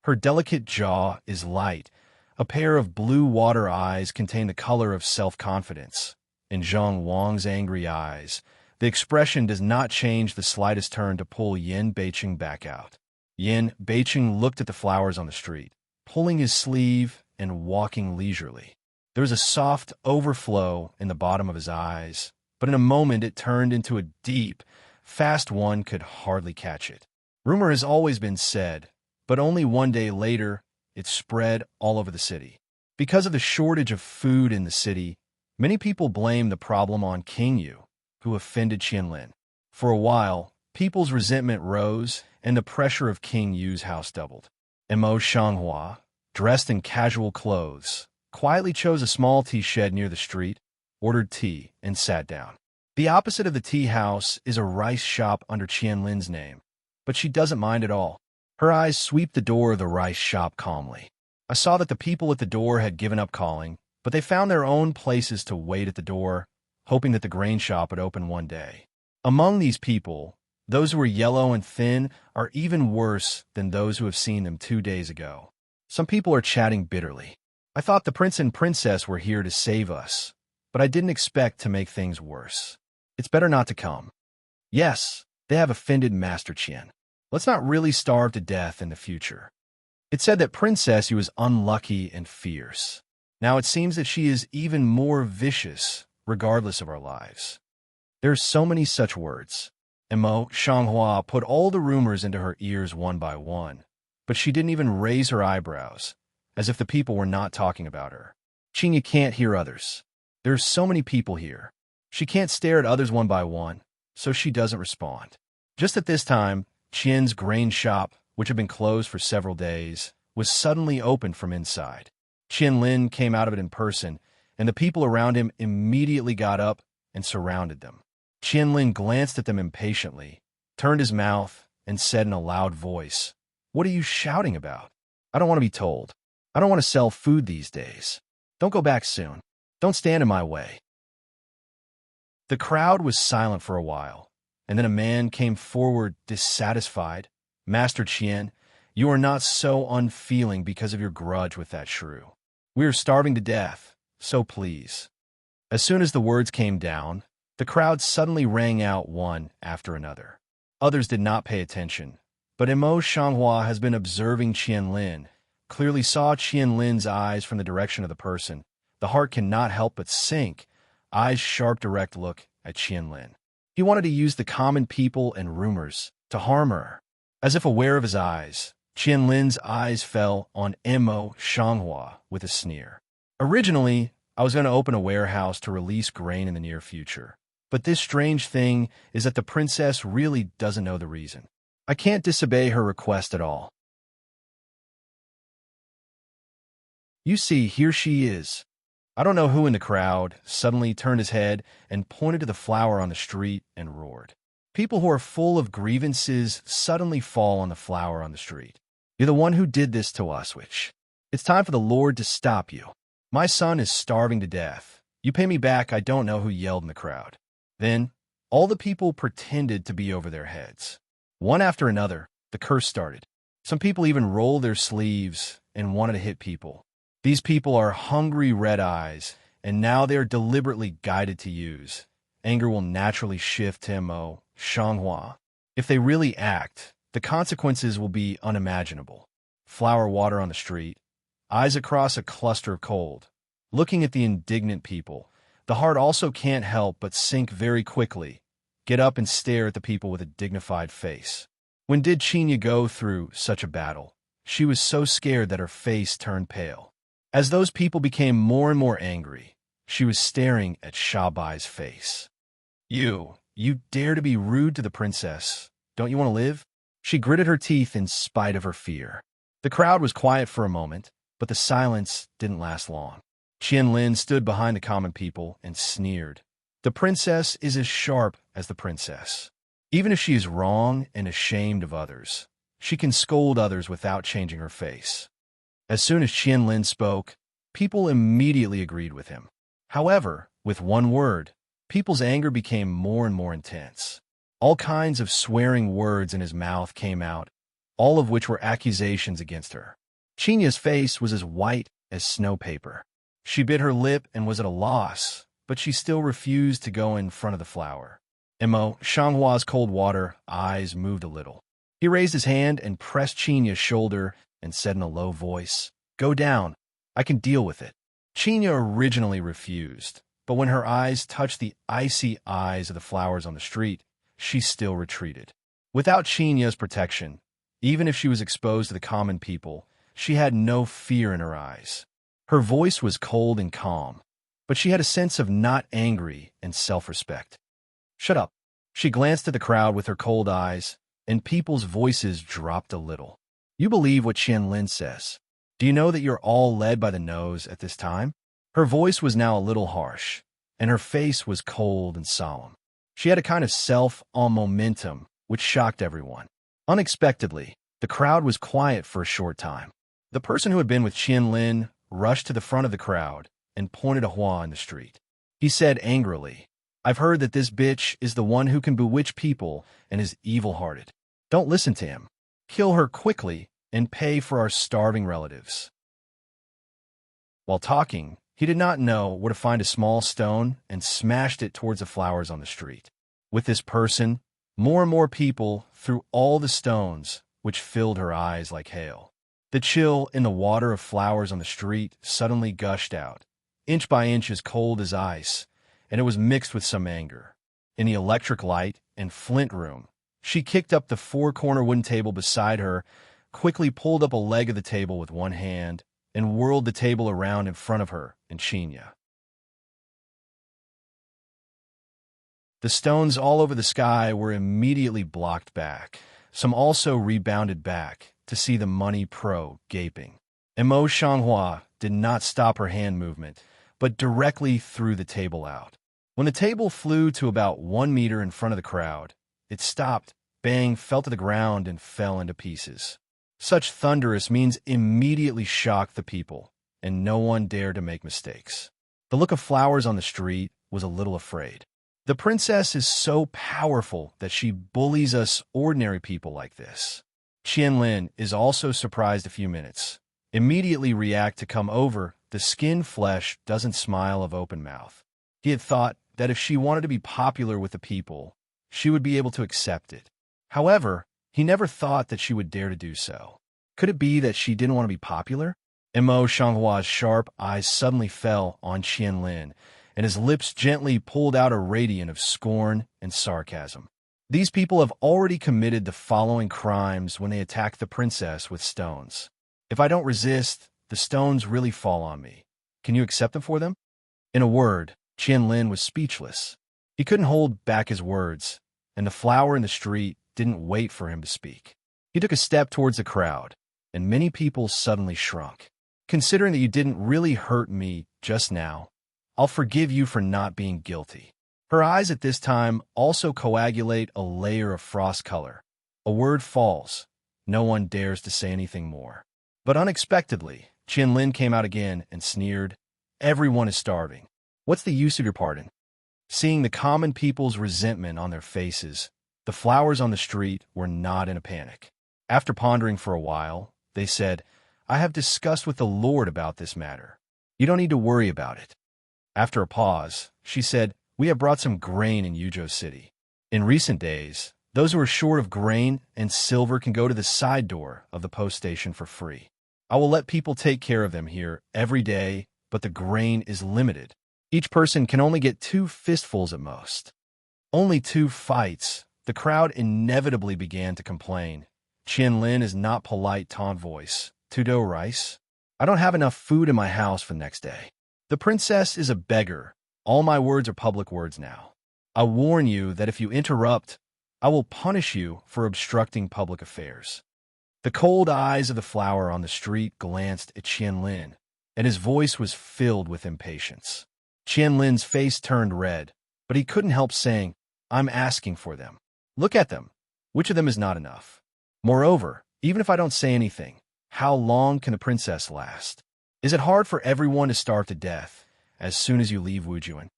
A: Her delicate jaw is light. A pair of blue water eyes contain the color of self-confidence. In Zhang Wang's angry eyes, the expression does not change the slightest turn to pull Yin Beicheng back out. Yin Beicheng looked at the flowers on the street, pulling his sleeve and walking leisurely. There was a soft overflow in the bottom of his eyes, but in a moment it turned into a deep, fast one could hardly catch it. Rumor has always been said, but only one day later, it spread all over the city. Because of the shortage of food in the city, many people blame the problem on King Yu, who offended Qianlin. For a while, people's resentment rose, and the pressure of King Yu's house doubled. Mo Shanghua, dressed in casual clothes, quietly chose a small tea shed near the street, ordered tea, and sat down. The opposite of the tea house is a rice shop under Qianlin's name, but she doesn't mind at all. Her eyes sweep the door of the rice shop calmly. I saw that the people at the door had given up calling, but they found their own places to wait at the door, hoping that the grain shop would open one day. Among these people, those who are yellow and thin are even worse than those who have seen them 2 days ago. Some people are chatting bitterly. I thought the prince and princess were here to save us, but I didn't expect to make things worse. It's better not to come. Yes, they have offended Master Qian. Let's not really starve to death in the future. It said that Princess was unlucky and fierce. Now it seems that she is even more vicious, regardless of our lives. There are so many such words. Emo Shanghua put all the rumors into her ears one by one, but she didn't even raise her eyebrows, as if the people were not talking about her. Qinya can't hear others. There are so many people here. She can't stare at others one by one, so she doesn't respond. Just at this time, Qian's grain shop, which had been closed for several days, was suddenly opened from inside. Qian Lin came out of it in person, and the people around him immediately got up and surrounded them. Qian Lin glanced at them impatiently, turned his mouth, and said in a loud voice, "What are you shouting about? I don't want to be told. I don't want to sell food these days. Don't go back soon. Don't stand in my way." The crowd was silent for a while, and then a man came forward dissatisfied. "Master Qian, you are not so unfeeling because of your grudge with that shrew. We are starving to death, so please." As soon as the words came down, the crowd suddenly rang out one after another. Others did not pay attention, but Emo Shanghua has been observing Qian Lin, clearly saw Qian Lin's eyes from the direction of the person. The heart cannot help but sink, eyes sharp direct look at Qian Lin. He wanted to use the common people and rumors to harm her. As if aware of his eyes, Qian Lin's eyes fell on Emo Shanghua with a sneer. "Originally, I was going to open a warehouse to release grain in the near future. But this strange thing is that the princess really doesn't know the reason. I can't disobey her request at all. You see, here she is." I don't know who in the crowd suddenly turned his head and pointed to the flower on the street and roared. People who are full of grievances suddenly fall on the flower on the street. "You're the one who did this to us, witch. It's time for the Lord to stop you. My son is starving to death. You pay me back." I don't know who yelled in the crowd. Then, all the people pretended to be over their heads. One after another, the curse started. Some people even rolled their sleeves and wanted to hit people. These people are hungry red eyes, and now they are deliberately guided to use. Anger will naturally shift to Mo, Shanghua. If they really act, the consequences will be unimaginable. Flower water on the street, eyes across a cluster of cold. Looking at the indignant people, the heart also can't help but sink very quickly. Get up and stare at the people with a dignified face. When did Qinya go through such a battle? She was so scared that her face turned pale. As those people became more and more angry, she was staring at Shabai's face. You dare to be rude to the princess. Don't you want to live?" She gritted her teeth in spite of her fear. The crowd was quiet for a moment, but the silence didn't last long. Qian Lin stood behind the common people and sneered. "The princess is as sharp as the princess. Even if she is wrong and ashamed of others, she can scold others without changing her face." As soon as Qian Lin spoke, people immediately agreed with him. However, with one word, people's anger became more and more intense. All kinds of swearing words in his mouth came out, all of which were accusations against her. Qinya's face was as white as snow paper. She bit her lip and was at a loss, but she still refused to go in front of the flower. Emo Shanghua's cold water eyes moved a little. He raised his hand and pressed Qinya's shoulder and said in a low voice, "Go down. I can deal with it." Qinya originally refused, but when her eyes touched the icy eyes of the flowers on the street, she still retreated. Without Qinya's protection, even if she was exposed to the common people, she had no fear in her eyes. Her voice was cold and calm, but she had a sense of not angry and self-respect. "Shut up." She glanced at the crowd with her cold eyes, and people's voices dropped a little. "You believe what Qian Lin says. Do you know that you're all led by the nose at this time?" Her voice was now a little harsh, and her face was cold and solemn. She had a kind of momentum, which shocked everyone. Unexpectedly, the crowd was quiet for a short time. The person who had been with Qian Lin rushed to the front of the crowd and pointed a Hua in the street. He said angrily, "I've heard that this bitch is the one who can bewitch people and is evil-hearted. Don't listen to him. Kill her quickly and pay for our starving relatives." While talking, he did not know where to find a small stone and smashed it towards the flowers on the street. With this person, more and more people threw all the stones, which filled her eyes like hail. The chill in the water of flowers on the street suddenly gushed out, inch by inch as cold as ice, and it was mixed with some anger. In the electric light and flint room, she kicked up the four-corner wooden table beside her, quickly pulled up a leg of the table with one hand, and whirled the table around in front of her in Chinya. The stones all over the sky were immediately blocked back. Some also rebounded back to see the money pro gaping. Emo Shanghua did not stop her hand movement, but directly threw the table out. When the table flew to about 1 meter in front of the crowd, it stopped, bang, fell to the ground, and fell into pieces. Such thunderous means immediately shocked the people, and no one dared to make mistakes. The look of flowers on the street was a little afraid. The princess is so powerful that she bullies us ordinary people like this. Qianlin is also surprised a few minutes. Immediately react to come over, the skin flesh doesn't smile of open mouth. He had thought that if she wanted to be popular with the people, she would be able to accept it. However, he never thought that she would dare to do so. Could it be that she didn't want to be popular? Emo Shanghua's sharp eyes suddenly fell on Qianlin, and his lips gently pulled out a radiant of scorn and sarcasm. These people have already committed the following crimes when they attack the princess with stones. If I don't resist, the stones really fall on me. Can you accept them for them? In a word, Qianlin was speechless. He couldn't hold back his words, and the flower in the street didn't wait for him to speak. He took a step towards the crowd, and many people suddenly shrunk. Considering that you didn't really hurt me just now, I'll forgive you for not being guilty. Her eyes at this time also coagulate a layer of frost color. A word falls. No one dares to say anything more. But unexpectedly, Qianlin came out again and sneered, "Everyone is starving. What's the use of your pardon?" Seeing the common people's resentment on their faces, the flowers on the street were not in a panic. After pondering for a while, they said, "I have discussed with the Lord about this matter. You don't need to worry about it." After a pause, she said, "We have brought some grain in Yuzhou City. In recent days, those who are short of grain and silver can go to the side door of the post station for free. I will let people take care of them here every day, but the grain is limited. Each person can only get 2 fistfuls at most." Only 2 fights. The crowd inevitably began to complain. Qianlin is not polite taunt voice. "Tudo rice? I don't have enough food in my house for next day. The princess is a beggar. All my words are public words now. I warn you that if you interrupt, I will punish you for obstructing public affairs." The cold eyes of the flower on the street glanced at Qianlin, and his voice was filled with impatience. Qianlin's face turned red, but he couldn't help saying, "I'm asking for them. Look at them. Which of them is not enough? Moreover, even if I don't say anything, how long can the princess last? Is it hard for everyone to starve to death as soon as you leave Wujuan?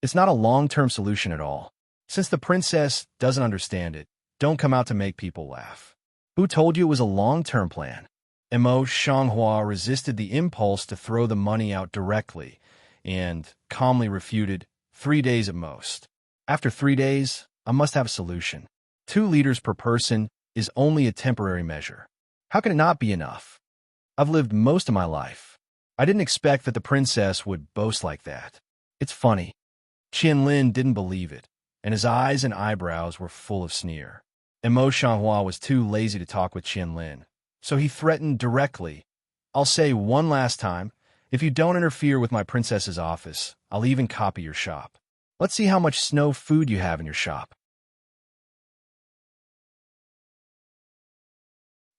A: It's not a long-term solution at all. Since the princess doesn't understand it, don't come out to make people laugh. Who told you it was a long-term plan?" Emo Shanghua resisted the impulse to throw the money out directly and calmly refuted, 3 days at most. After 3 days, I must have a solution. 2 liters per person is only a temporary measure. How can it not be enough? I've lived most of my life. I didn't expect that the princess would boast like that. It's funny. Qianlin didn't believe it, and his eyes and eyebrows were full of sneer. Emo Shanghua was too lazy to talk with Qianlin, so he threatened directly, "I'll say one last time, if you don't interfere with my princess's office, I'll even copy your shop. Let's see how much snow food you have in your shop.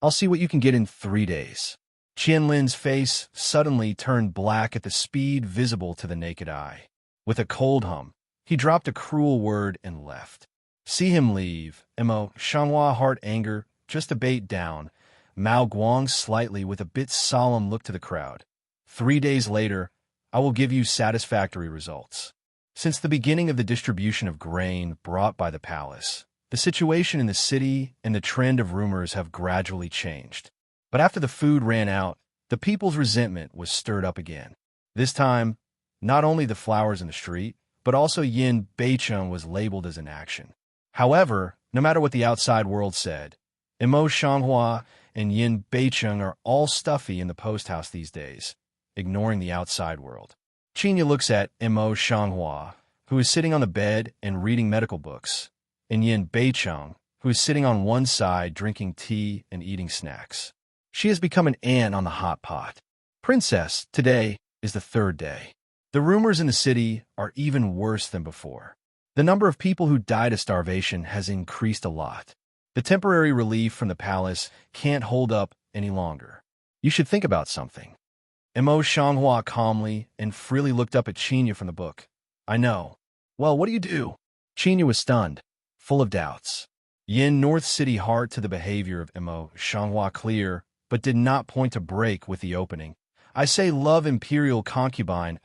A: I'll see what you can get in 3 days." Qianlin's face suddenly turned black at the speed visible to the naked eye. With a cold hum, he dropped a cruel word and left. See him leave. Emo Shanghua heart anger just a bait down, Mao Guang slightly with a bit solemn look to the crowd. 3 days later, I will give you satisfactory results. Since the beginning of the distribution of grain brought by the palace, the situation in the city and the trend of rumors have gradually changed. But after the food ran out, The people's resentment was stirred up again. This time, not only the flowers in the street, but also Yin Beicheng was labeled as inaction. However, no matter what the outside world said, Imo Shanghua and Yin Beicheng are all stuffy in the post house these days, ignoring the outside world. Qinya looks at Imo Shanghua, who is sitting on the bed and reading medical books, and Yin Beicheng, who is sitting on one side drinking tea and eating snacks. She has become an ant on the hot pot. Princess, today is the third day. The rumors in the city are even worse than before. The number of people who died of starvation has increased a lot. The temporary relief from the palace can't hold up any longer. You should think about something. Imo Shanghua calmly and freely looked up at Qinya from the book. I know. Well, what do you do? Qinya was stunned, full of doubts. Yin North City heart to the behavior of Imo Shanghua clear, but did not point to break with the opening. I say love imperial concubine.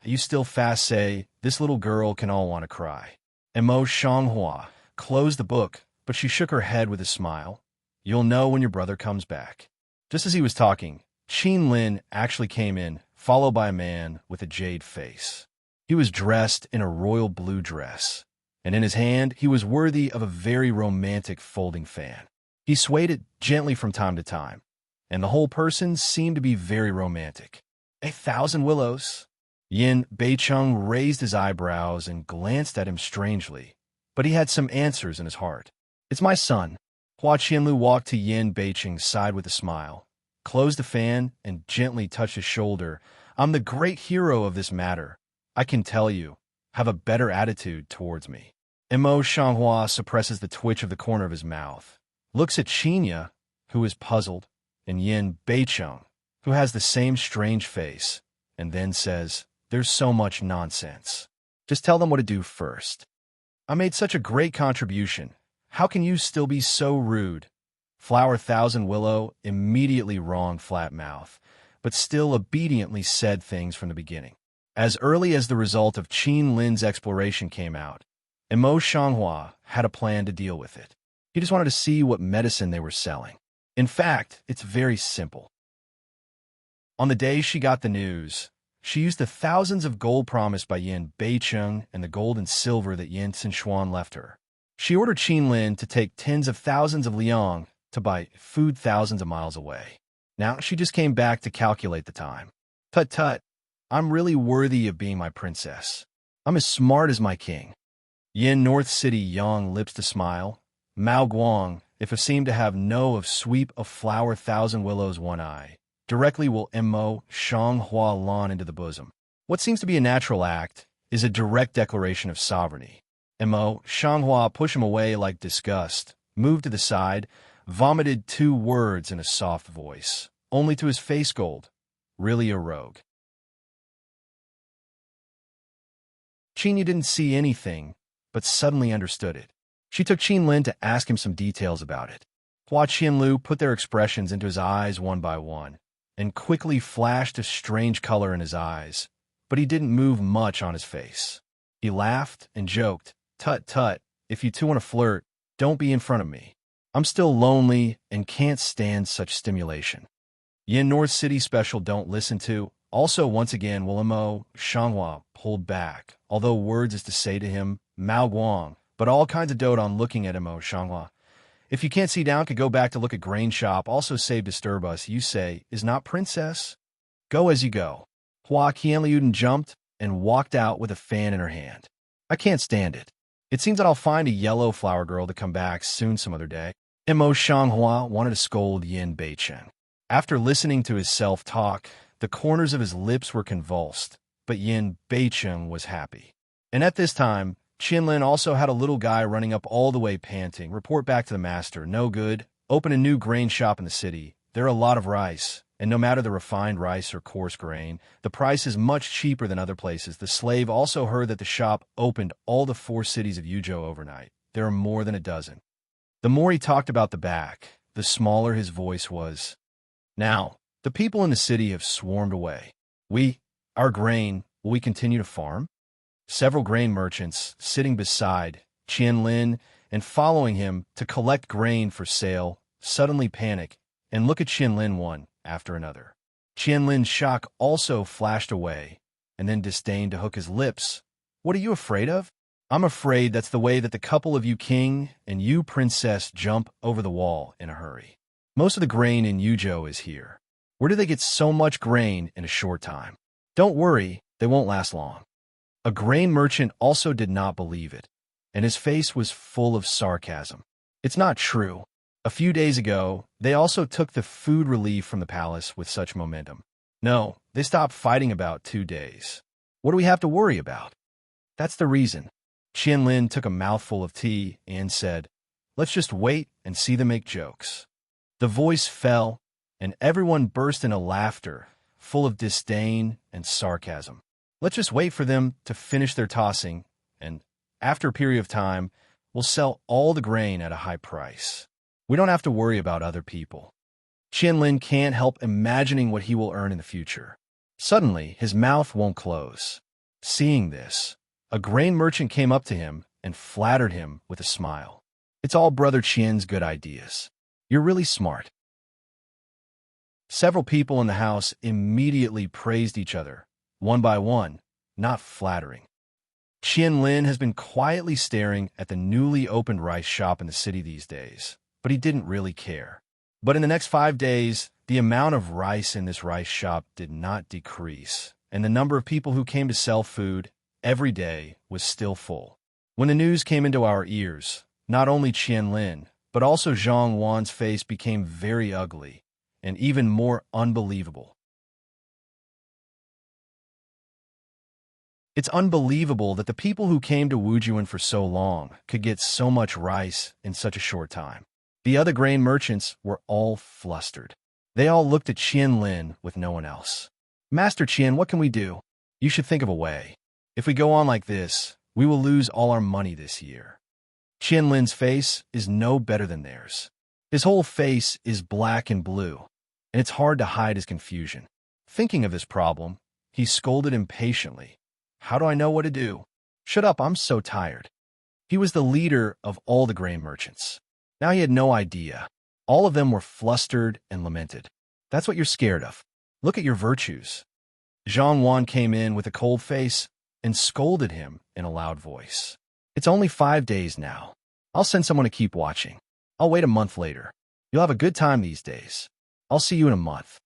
A: You still fast say, this little girl can all want to cry. Imo Shanghua closed the book, but she shook her head with a smile. You'll know when your brother comes back. Just as he was talking, Qin Lin actually came in, followed by a man with a jade face. He was dressed in a royal blue dress, and in his hand he was worthy of a very romantic folding fan. He swayed it gently from time to time, and the whole person seemed to be very romantic. 1,000 willows. Yin Beicheng raised his eyebrows and glanced at him strangely, but he had some answers in his heart. It's my son. Hua Qianlu walked to Yin Beicheng's side with a smile, closed the fan, and gently touched his shoulder. I'm the great hero of this matter. I can tell you, have a better attitude towards me. Imo Shanghua suppresses the twitch of the corner of his mouth, looks at Qinya, who is puzzled, and Yin Beicheng, who has the same strange face, and then says, there's so much nonsense. Just tell them what to do first. I made such a great contribution. How can you still be so rude? Flower Thousand Willow immediately wrong flat mouth, but still obediently said things from the beginning. As early as the result of Qin Lin's exploration came out, Imo Shanghua had a plan to deal with it. He just wanted to see what medicine they were selling. In fact, it's very simple. On the day she got the news, she used the thousands of gold promised by Yin Beicheng and the gold and silver that Yin Xinshuan left her. She ordered Qin Lin to take tens of thousands of liang to buy food thousands of miles away. Now she just came back to calculate the time. Tut-tut, I'm really worthy of being my princess. I'm as smart as my king. Yin North City Yang lips to smile. Mao Guang, if it seemed to have no of sweep of flower thousand willows one eye, directly will Imo Shanghua lawn into the bosom. What seems to be a natural act is a direct declaration of sovereignty. Imo Shanghua pushed him away like disgust, moved to the side, vomited 2 words in a soft voice, only to his face gold. Really a rogue. Qinya didn't see anything, but suddenly understood it. She took Qin Lin to ask him some details about it. Hua Qianlu put their expressions into his eyes one by one, and quickly flashed a strange color in his eyes, but he didn't move much on his face. He laughed and joked, Tut-tut, if you two want to flirt, don't be in front of me. I'm still lonely and can't stand such stimulation. Yin North City Special don't listen to. Also, once again, Willemo Shanghua pulled back, although words is to say to him, Mao Guang, but all kinds of dote on looking at Imo Shanghua. If you can't see down, could go back to look at grain shop, also save disturb us, you say, is not princess? Go as you go. Hua Qianliuden jumped and walked out with a fan in her hand. I can't stand it. It seems that I'll find a yellow flower girl to come back soon some other day. Imo Shanghua wanted to scold Yin Beicheng. After listening to his self-talk, the corners of his lips were convulsed, but Yin Beicheng was happy. And at this time, Qinlin also had a little guy running up all the way panting. Report back to the master. No good. Open a new grain shop in the city. There are a lot of rice, and no matter the refined rice or coarse grain, the price is much cheaper than other places. The slave also heard that the shop opened all the 4 cities of Yuzhou overnight. There are more than a dozen. The more he talked about the back, the smaller his voice was. Now, the people in the city have swarmed away. Our grain, will we continue to farm? Several grain merchants, sitting beside Qianlin and following him to collect grain for sale, suddenly panic and look at Qianlin one after another. Qianlin's shock also flashed away, and then disdained to hook his lips. What are you afraid of? I'm afraid that's the way that the couple of you king and you princess jump over the wall in a hurry. Most of the grain in Yuzhou is here. Where do they get so much grain in a short time? Don't worry, they won't last long. A grain merchant also did not believe it, and his face was full of sarcasm. It's not true. A few days ago, they also took the food relief from the palace with such momentum. No, they stopped fighting about 2 days. What do we have to worry about? That's the reason. Qianlin took a mouthful of tea and said, let's just wait and see them make jokes. The voice fell, and everyone burst into laughter, full of disdain and sarcasm. Let's just wait for them to finish their tossing, and after a period of time, we'll sell all the grain at a high price. We don't have to worry about other people. Qianlin can't help imagining what he will earn in the future. Suddenly, his mouth won't close. Seeing this, a grain merchant came up to him and flattered him with a smile. It's all Brother Qian's good ideas. You're really smart. Several people in the house immediately praised each other, one by one, not flattering. Qianlin has been quietly staring at the newly opened rice shop in the city these days, but he didn't really care. But in the next 5 days, the amount of rice in this rice shop did not decrease, and the number of people who came to sell food every day was still full. When the news came into our ears, not only Qianlin, but also Zhang Wan's face became very ugly and even more unbelievable. It's unbelievable that the people who came to Wujuan for so long could get so much rice in such a short time. The other grain merchants were all flustered. They all looked at Qianlin with no one else. Master Qian, what can we do? You should think of a way. If we go on like this, we will lose all our money this year. Qianlin's face is no better than theirs. His whole face is black and blue, and it's hard to hide his confusion. Thinking of this problem, he scolded impatiently. How do I know what to do? Shut up, I'm so tired. He was the leader of all the grain merchants. Now he had no idea. All of them were flustered and lamented. That's what you're scared of. Look at your virtues. Zhang Wan came in with a cold face and scolded him in a loud voice. It's only 5 days now. I'll send someone to keep watching. I'll wait a month later. You'll have a good time these days. I'll see you in a month.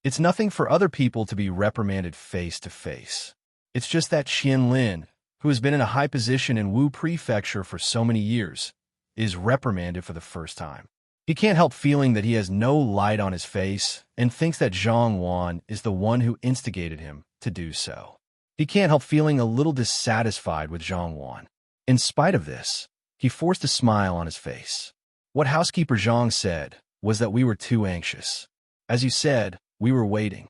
A: It's nothing for other people to be reprimanded face to face. It's just that Qianlin, who has been in a high position in Wu Prefecture for so many years, is reprimanded for the first time. He can't help feeling that he has no light on his face and thinks that Zhang Wan is the one who instigated him to do so. He can't help feeling a little dissatisfied with Zhang Wan. In spite of this, he forced a smile on his face. What housekeeper Zhang said was that we were too anxious. As you said, we were waiting.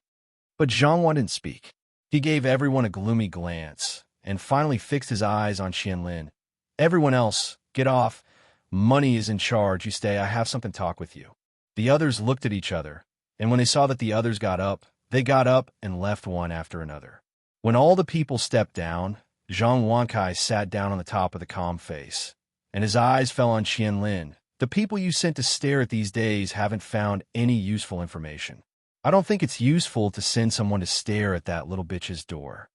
A: But Zhang Wan didn't speak. He gave everyone a gloomy glance and finally fixed his eyes on Qianlin. Everyone else, get off. Money is in charge. You stay. I have something to talk with you. The others looked at each other, and when they saw that the others got up, they got up and left one after another. When all the people stepped down, Zhang Wankai sat down on the top of the calm face, and his eyes fell on Qianlin. The people you sent to stare at these days haven't found any useful information. I don't think it's useful to send someone to stare at that little bitch's door.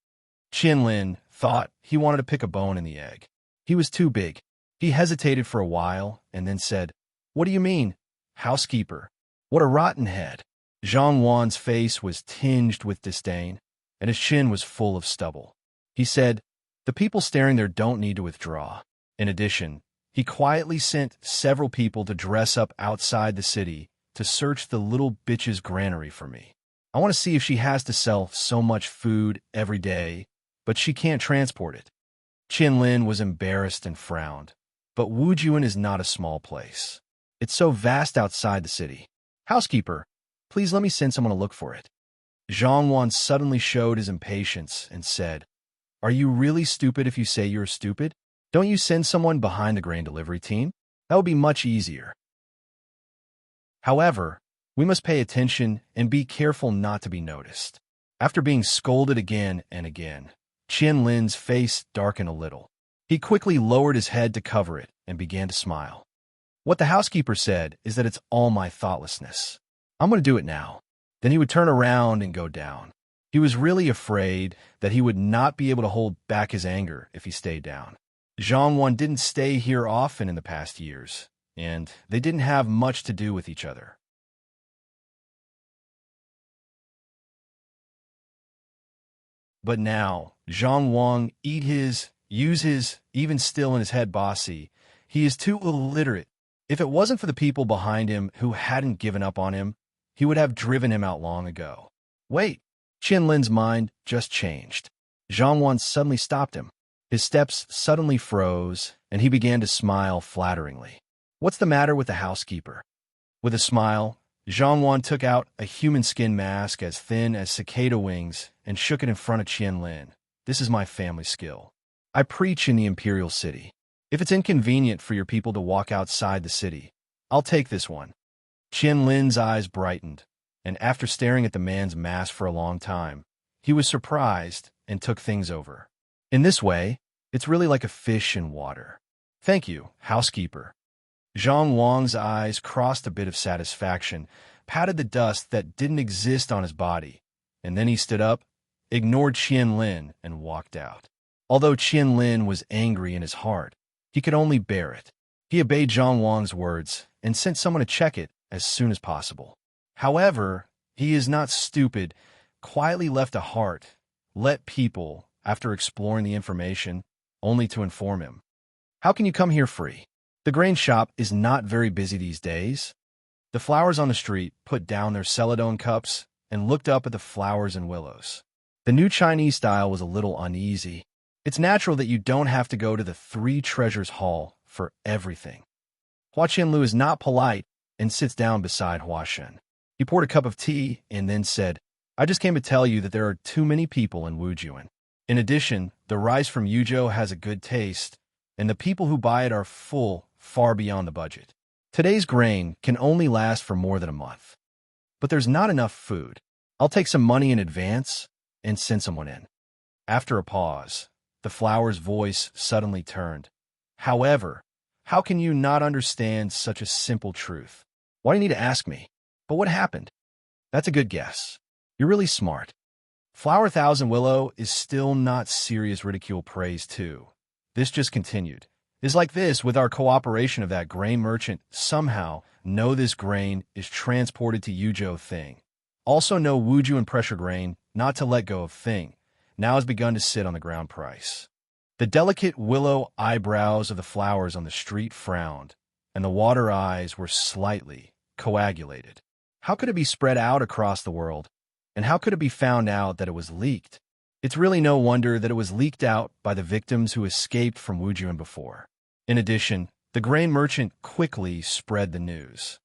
A: Qianlin thought he wanted to pick a bone in the egg. He was too big. He hesitated for a while and then said, What do you mean, housekeeper? What a rotten head. Zhang Wan's face was tinged with disdain, and his chin was full of stubble. He said, The people staring there don't need to withdraw. In addition, he quietly sent several people to dress up outside the city to search the little bitch's granary for me. I want to see if she has to sell so much food every day, but she can't transport it. Qianlin was embarrassed and frowned. But Wujuan is not a small place. It's so vast outside the city. Housekeeper, please let me send someone to look for it. Zhang Wan suddenly showed his impatience and said, Are you really stupid if you say you're stupid? Don't you send someone behind the grain delivery team? That would be much easier. However, we must pay attention and be careful not to be noticed. After being scolded again and again, Qianlin's face darkened a little. He quickly lowered his head to cover it and began to smile. What the housekeeper said is that it's all my thoughtlessness. I'm going to do it now. Then he would turn around and go down. He was really afraid that he would not be able to hold back his anger if he stayed down. Zhang didn't stay here often in the past years, and they didn't have much to do with each other. But now, Zhang use his, even still in his head bossy. He is too illiterate. If it wasn't for the people behind him who hadn't given up on him, he would have driven him out long ago. Wait, Qianlin's mind just changed. Zhang suddenly stopped him. His steps suddenly froze, and he began to smile flatteringly. What's the matter with the housekeeper? With a smile, Zhang took out a human skin mask as thin as cicada wings and shook it in front of Qianlin. This is my family skill. I preach in the imperial city. If it's inconvenient for your people to walk outside the city, I'll take this one. Qianlin's eyes brightened, and after staring at the man's mask for a long time, he was surprised and took things over. In this way, it's really like a fish in water. Thank you, housekeeper. Zhang eyes crossed a bit of satisfaction, patted the dust that didn't exist on his body, and then he stood up, ignored Qianlin, and walked out. Although Qianlin was angry in his heart, he could only bear it. He obeyed Zhang words and sent someone to check it as soon as possible. However, he is not stupid, quietly left a heart, let people, after exploring the information, only to inform him. How can you come here free? The grain shop is not very busy these days. The flowers on the street put down their celadone cups and looked up at the flowers and willows. The new Chinese style was a little uneasy. It's natural that you don't have to go to the Three Treasures Hall for everything. Hua Qianlu is not polite and sits down beside Hua Shen. He poured a cup of tea and then said, I just came to tell you that there are too many people in Wujuan. In addition, the rice from Yuzhou has a good taste, and the people who buy it are full, far beyond the budget. Today's grain can only last for more than a month. But there's not enough food. I'll take some money in advance and send someone in. After a pause, the flower's voice suddenly turned. However, how can you not understand such a simple truth? Why do you need to ask me? But what happened? That's a good guess. You're really smart. Flower Thousand Willow is still not serious ridicule praise too. This just continued. It's like this with our cooperation of that grain merchant. Somehow, know this grain is transported to Yuzhou Thing. Also know Wujuan pressure grain, not to let go of Thing, now has begun to sit on the ground price. The delicate willow eyebrows of the flowers on the street frowned, and the water eyes were slightly coagulated. How could it be spread out across the world? And how could it be found out that it was leaked? It's really no wonder that it was leaked out by the victims who escaped from Wujuan before. In addition, the grain merchant quickly spread the news.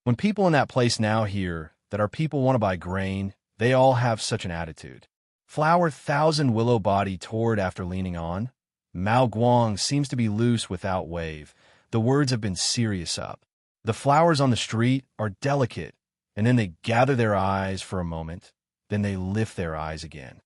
A: When people in that place now hear that our people want to buy grain, they all have such an attitude. Flower Thousand Willow body toward after leaning on. Mao Guang seems to be loose without wave. The words have been serious up. The flowers on the street are delicate, and then they gather their eyes for a moment, then they lift their eyes again.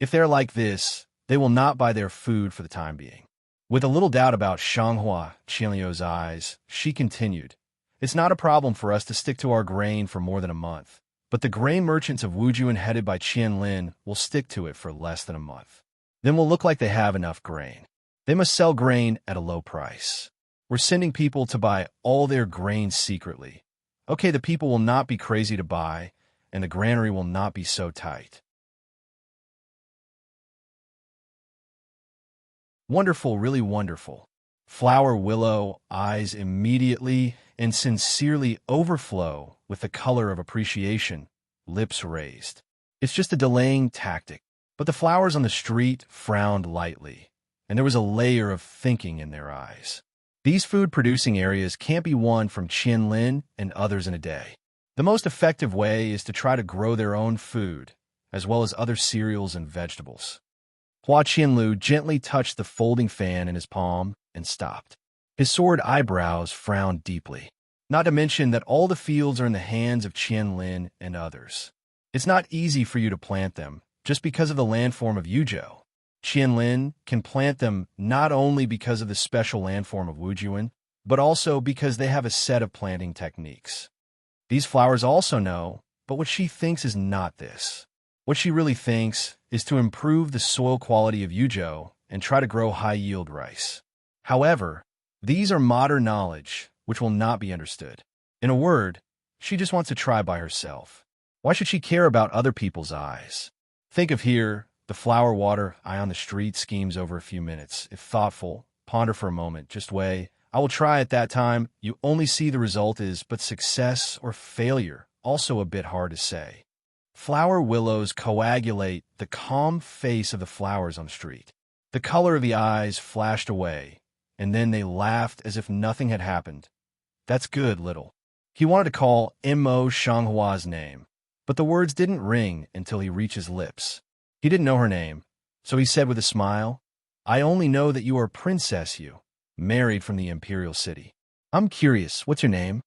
A: If they're like this, they will not buy their food for the time being. With a little doubt about Shanghua Qianliu's eyes, she continued, It's not a problem for us to stick to our grain for more than a month, but the grain merchants of Wujuan headed by Qianlin will stick to it for less than a month. Then we'll look like they have enough grain. They must sell grain at a low price. We're sending people to buy all their grain secretly. Okay, the people will not be crazy to buy, and the granary will not be so tight. Wonderful, really wonderful. Flower Willow eyes immediately and sincerely overflow with the color of appreciation, lips raised. It's just a delaying tactic. But the flowers on the street frowned lightly, and there was a layer of thinking in their eyes. These food-producing areas can't be won from Qianlin and others in a day. The most effective way is to try to grow their own food, as well as other cereals and vegetables. Hua Qianlu gently touched the folding fan in his palm and stopped. His sword eyebrows frowned deeply. Not to mention that all the fields are in the hands of Qianlin and others. It's not easy for you to plant them, just because of the landform of Yuzhou. Qianlin can plant them not only because of the special landform of Wujuan, but also because they have a set of planting techniques. These flowers also know, but what she thinks is not this. What she really thinks is to improve the soil quality of Yujo and try to grow high-yield rice. However, these are modern knowledge, which will not be understood. In a word, she just wants to try by herself. Why should she care about other people's eyes? Think of here, the flower water eye on the street schemes over a few minutes. If thoughtful, ponder for a moment, just weigh. I will try at that time. You only see the result is but success or failure, also a bit hard to say. Flower willows coagulate the calm face of the flowers on the street. The color of the eyes flashed away, and then they laughed as if nothing had happened. That's good, little. He wanted to call Mo Shanghua's name, but the words didn't ring until he reached his lips. He didn't know her name, so he said with a smile, I only know that you are Princess Yu, married from the imperial city. I'm curious, what's your name?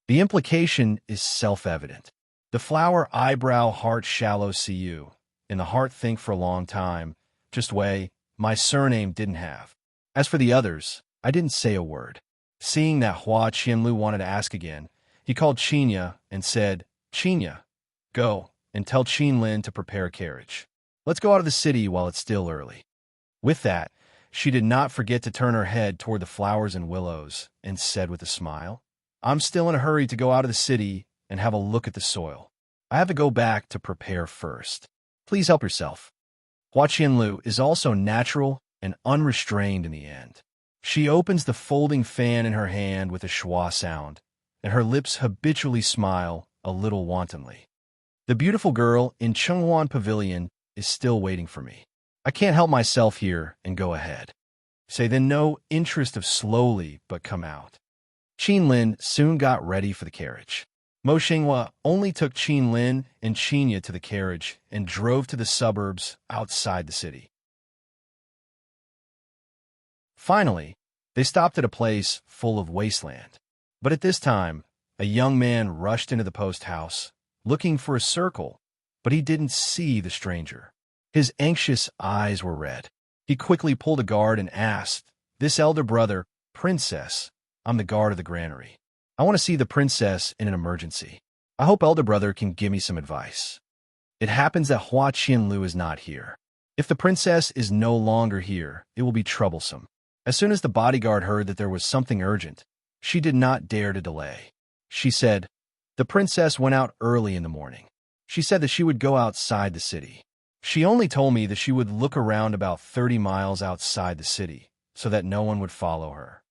A: The implication is self-evident. The flower eyebrow heart shallow see you, and the heart think for a long time, just way, my surname didn't have. As for the others, I didn't say a word. Seeing that Hua Qianlu wanted to ask again, he called Qinya and said, Qinya, go and tell Qinlin to prepare a carriage. Let's go out of the city while it's still early. With that, she did not forget to turn her head toward the flowers and willows and said with a smile, I'm still in a hurry to go out of the city and have a look at the soil. I have to go back to prepare first. Please help yourself. Hua Qianlu is also natural and unrestrained in the end. She opens the folding fan in her hand with a schwa sound, and her lips habitually smile a little wantonly. The beautiful girl in Chenghuan Pavilion is still waiting for me. I can't help myself here and go ahead. Say then no interest of slowly but come out. Qinlin soon got ready for the carriage. Mo Xinghua only took Qinlin and Qinya to the carriage and drove to the suburbs outside the city. Finally, they stopped at a place full of wasteland. But at this time, a young man rushed into the post house, looking for a circle, but he didn't see the stranger. His anxious eyes were red. He quickly pulled a guard and asked, This elder brother, Princess, I'm the guard of the granary. I want to see the princess in an emergency. I hope elder brother can give me some advice. It happens that Hua Qianlu is not here. If the princess is no longer here, it will be troublesome. As soon as the bodyguard heard that there was something urgent, she did not dare to delay. She said, The princess went out early in the morning. She said that she would go outside the city. She only told me that she would look around about 30 miles outside the city, so that no one would follow her.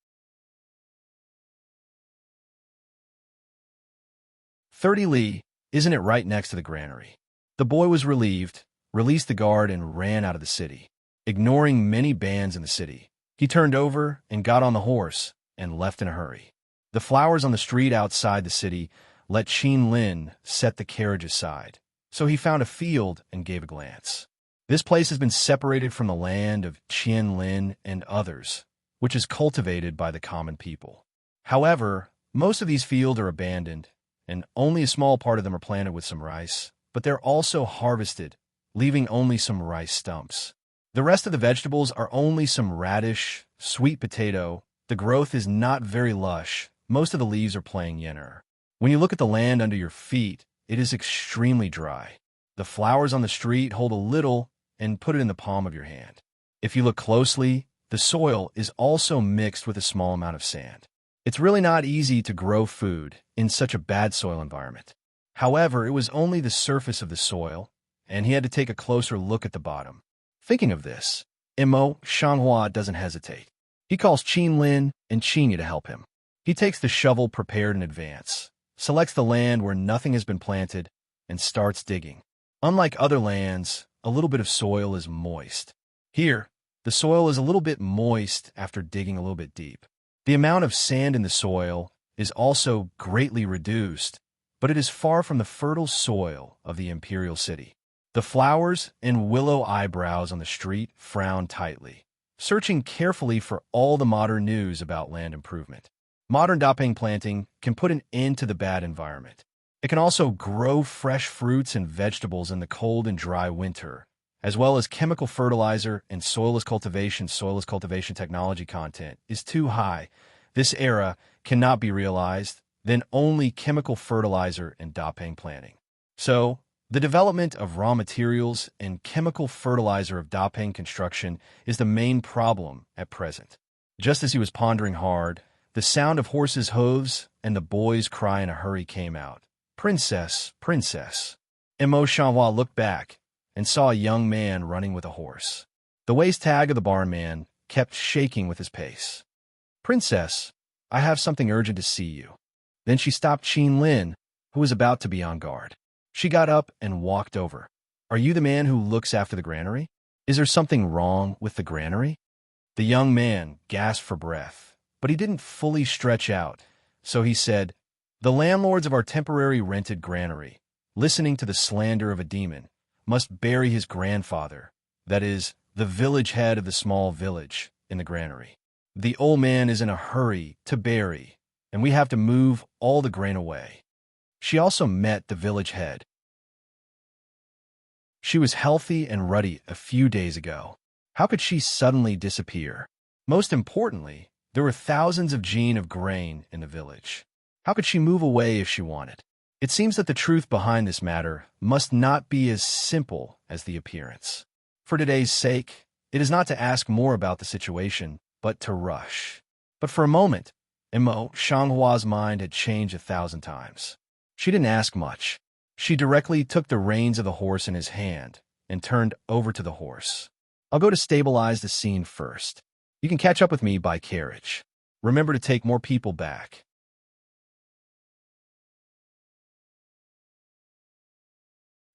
A: 30 li, isn't it right next to the granary? The boy was relieved, released the guard, and ran out of the city. Ignoring many bands in the city, he turned over and got on the horse and left in a hurry. The flowers on the street outside the city let Qinlin set the carriage aside, so he found a field and gave a glance. This place has been separated from the land of Qianlin and others, which is cultivated by the common people. However, most of these fields are abandoned, and only a small part of them are planted with some rice, but they're also harvested, leaving only some rice stumps. The rest of the vegetables are only some radish, sweet potato. The growth is not very lush. Most of the leaves are plain yenner. When you look at the land under your feet, it is extremely dry. The flowers on the street hold a little and put it in the palm of your hand. If you look closely, the soil is also mixed with a small amount of sand. It's really not easy to grow food in such a bad soil environment. However, it was only the surface of the soil, and he had to take a closer look at the bottom. Thinking of this, Mo Shanghua doesn't hesitate. He calls Qinlin and Qinya to help him. He takes the shovel prepared in advance, selects the land where nothing has been planted, and starts digging. Unlike other lands, a little bit of soil is moist. Here, the soil is a little bit moist after digging a little bit deep. The amount of sand in the soil is also greatly reduced, but it is far from the fertile soil of the imperial city. The flowers and willow eyebrows on the street frown tightly, searching carefully for all the modern news about land improvement. Modern dapeng planting can put an end to the bad environment. It can also grow fresh fruits and vegetables in the cold and dry winter, as well as chemical fertilizer and soilless cultivation technology content is too high. This era cannot be realized. then only chemical fertilizer and dapeng planting. So, the development of raw materials and chemical fertilizer of dapeng construction is the main problem at present. Just as he was pondering hard, the sound of horses' hooves and the boy's cry in a hurry came out. "Princess, princess." Emo Chanhua looked back and saw a young man running with a horse. The waist tag of the barn man kept shaking with his pace. "Princess, I have something urgent to see you." Then she stopped Qin Lin, who was about to be on guard. She got up and walked over. "Are you the man who looks after the granary? Is there something wrong with the granary?" The young man gasped for breath, but he didn't fully stretch out, so he said, "The landlords of our temporary rented granary, listening to the slander of a demon, must bury his grandfather, that is, the village head of the small village, in the granary. The old man is in a hurry to bury, and we have to move all the grain away." She also met the village head. She was healthy and ruddy a few days ago. How could she suddenly disappear? Most importantly, there were thousands of jean of grain in the village. How could she move away if she wanted? It seems that the truth behind this matter must not be as simple as the appearance. For today's sake, it is not to ask more about the situation, but to rush. But for a moment, Emo Shanghua's mind had changed 1,000 times. She didn't ask much. She directly took the reins of the horse in his hand and turned over to the horse. "I'll go to stabilize the scene first. You can catch up with me by carriage. Remember to take more people back."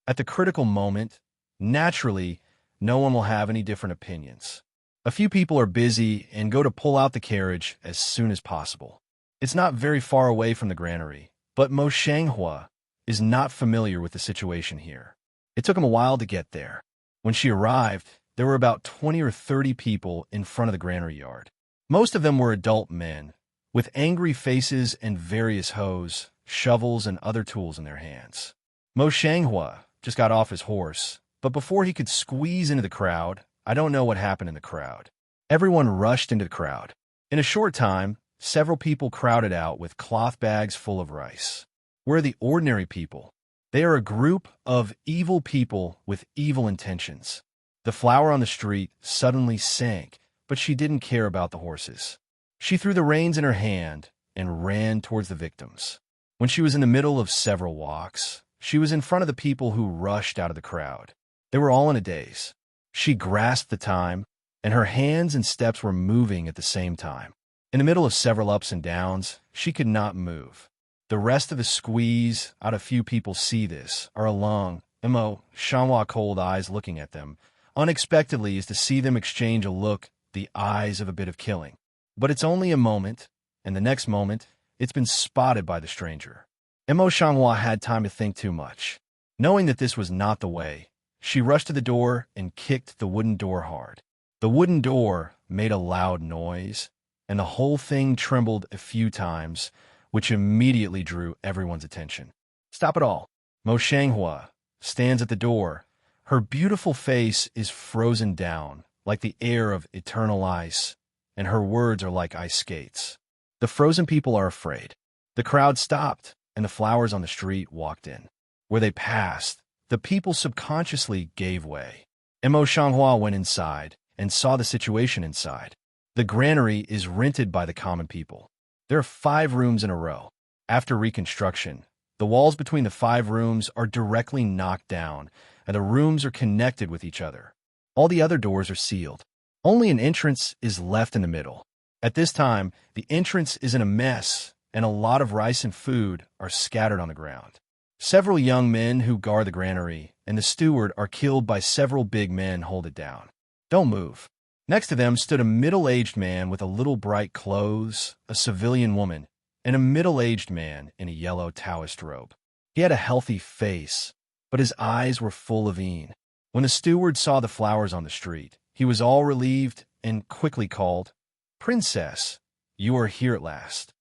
A: At the critical moment, naturally, no one will have any different opinions. A few people are busy and go to pull out the carriage as soon as possible. It's not very far away from the granary, but Mo Shanghua is not familiar with the situation here. It took him a while to get there. When she arrived, there were about 20 or 30 people in front of the granary yard. Most of them were adult men, with angry faces and various hoes, shovels, and other tools in their hands. Mo Shanghua just got off his horse, but before he could squeeze into the crowd, I don't know what happened in the crowd. Everyone rushed into the crowd. In a short time, several people crowded out with cloth bags full of rice. Where are the ordinary people? They are a group of evil people with evil intentions. The flower on the street suddenly sank, but she didn't care about the horses. She threw the reins in her hand and ran towards the victims. When she was in the middle of several walks, she was in front of the people who rushed out of the crowd. They were all in a daze. She grasped the time, and her hands and steps were moving at the same time. In the middle of several ups and downs, she could not move. The rest of the squeeze, out of few people see this, are along Emo Shanhua cold eyes looking at them. Unexpectedly is to see them exchange a look, the eyes of a bit of killing. But it's only a moment, and the next moment, it's been spotted by the stranger. Emo Shanhua had time to think too much. Knowing that this was not the way, she rushed to the door and kicked the wooden door hard. The wooden door made a loud noise, and the whole thing trembled a few times, which immediately drew everyone's attention. "Stop it all." Mo Shanghua stands at the door. Her beautiful face is frozen down, like the air of eternal ice, and her words are like ice skates. The frozen people are afraid. The crowd stopped, and the flowers on the street walked in. Where they passed, the people subconsciously gave way. Emo Shanghua went inside and saw the situation inside. The granary is rented by the common people. There are 5 rooms in a row. After reconstruction, the walls between the 5 rooms are directly knocked down, and the rooms are connected with each other. All the other doors are sealed. Only an entrance is left in the middle. At this time, the entrance is in a mess, and a lot of rice and food are scattered on the ground. Several young men who guard the granary and the steward are killed by several big men hold it down. "Don't move." Next to them stood a middle-aged man with a little bright clothes, a civilian woman, and a middle-aged man in a yellow Taoist robe. He had a healthy face, but his eyes were full of een. When the steward saw the flowers on the street, he was all relieved and quickly called, "Princess, you are here at last."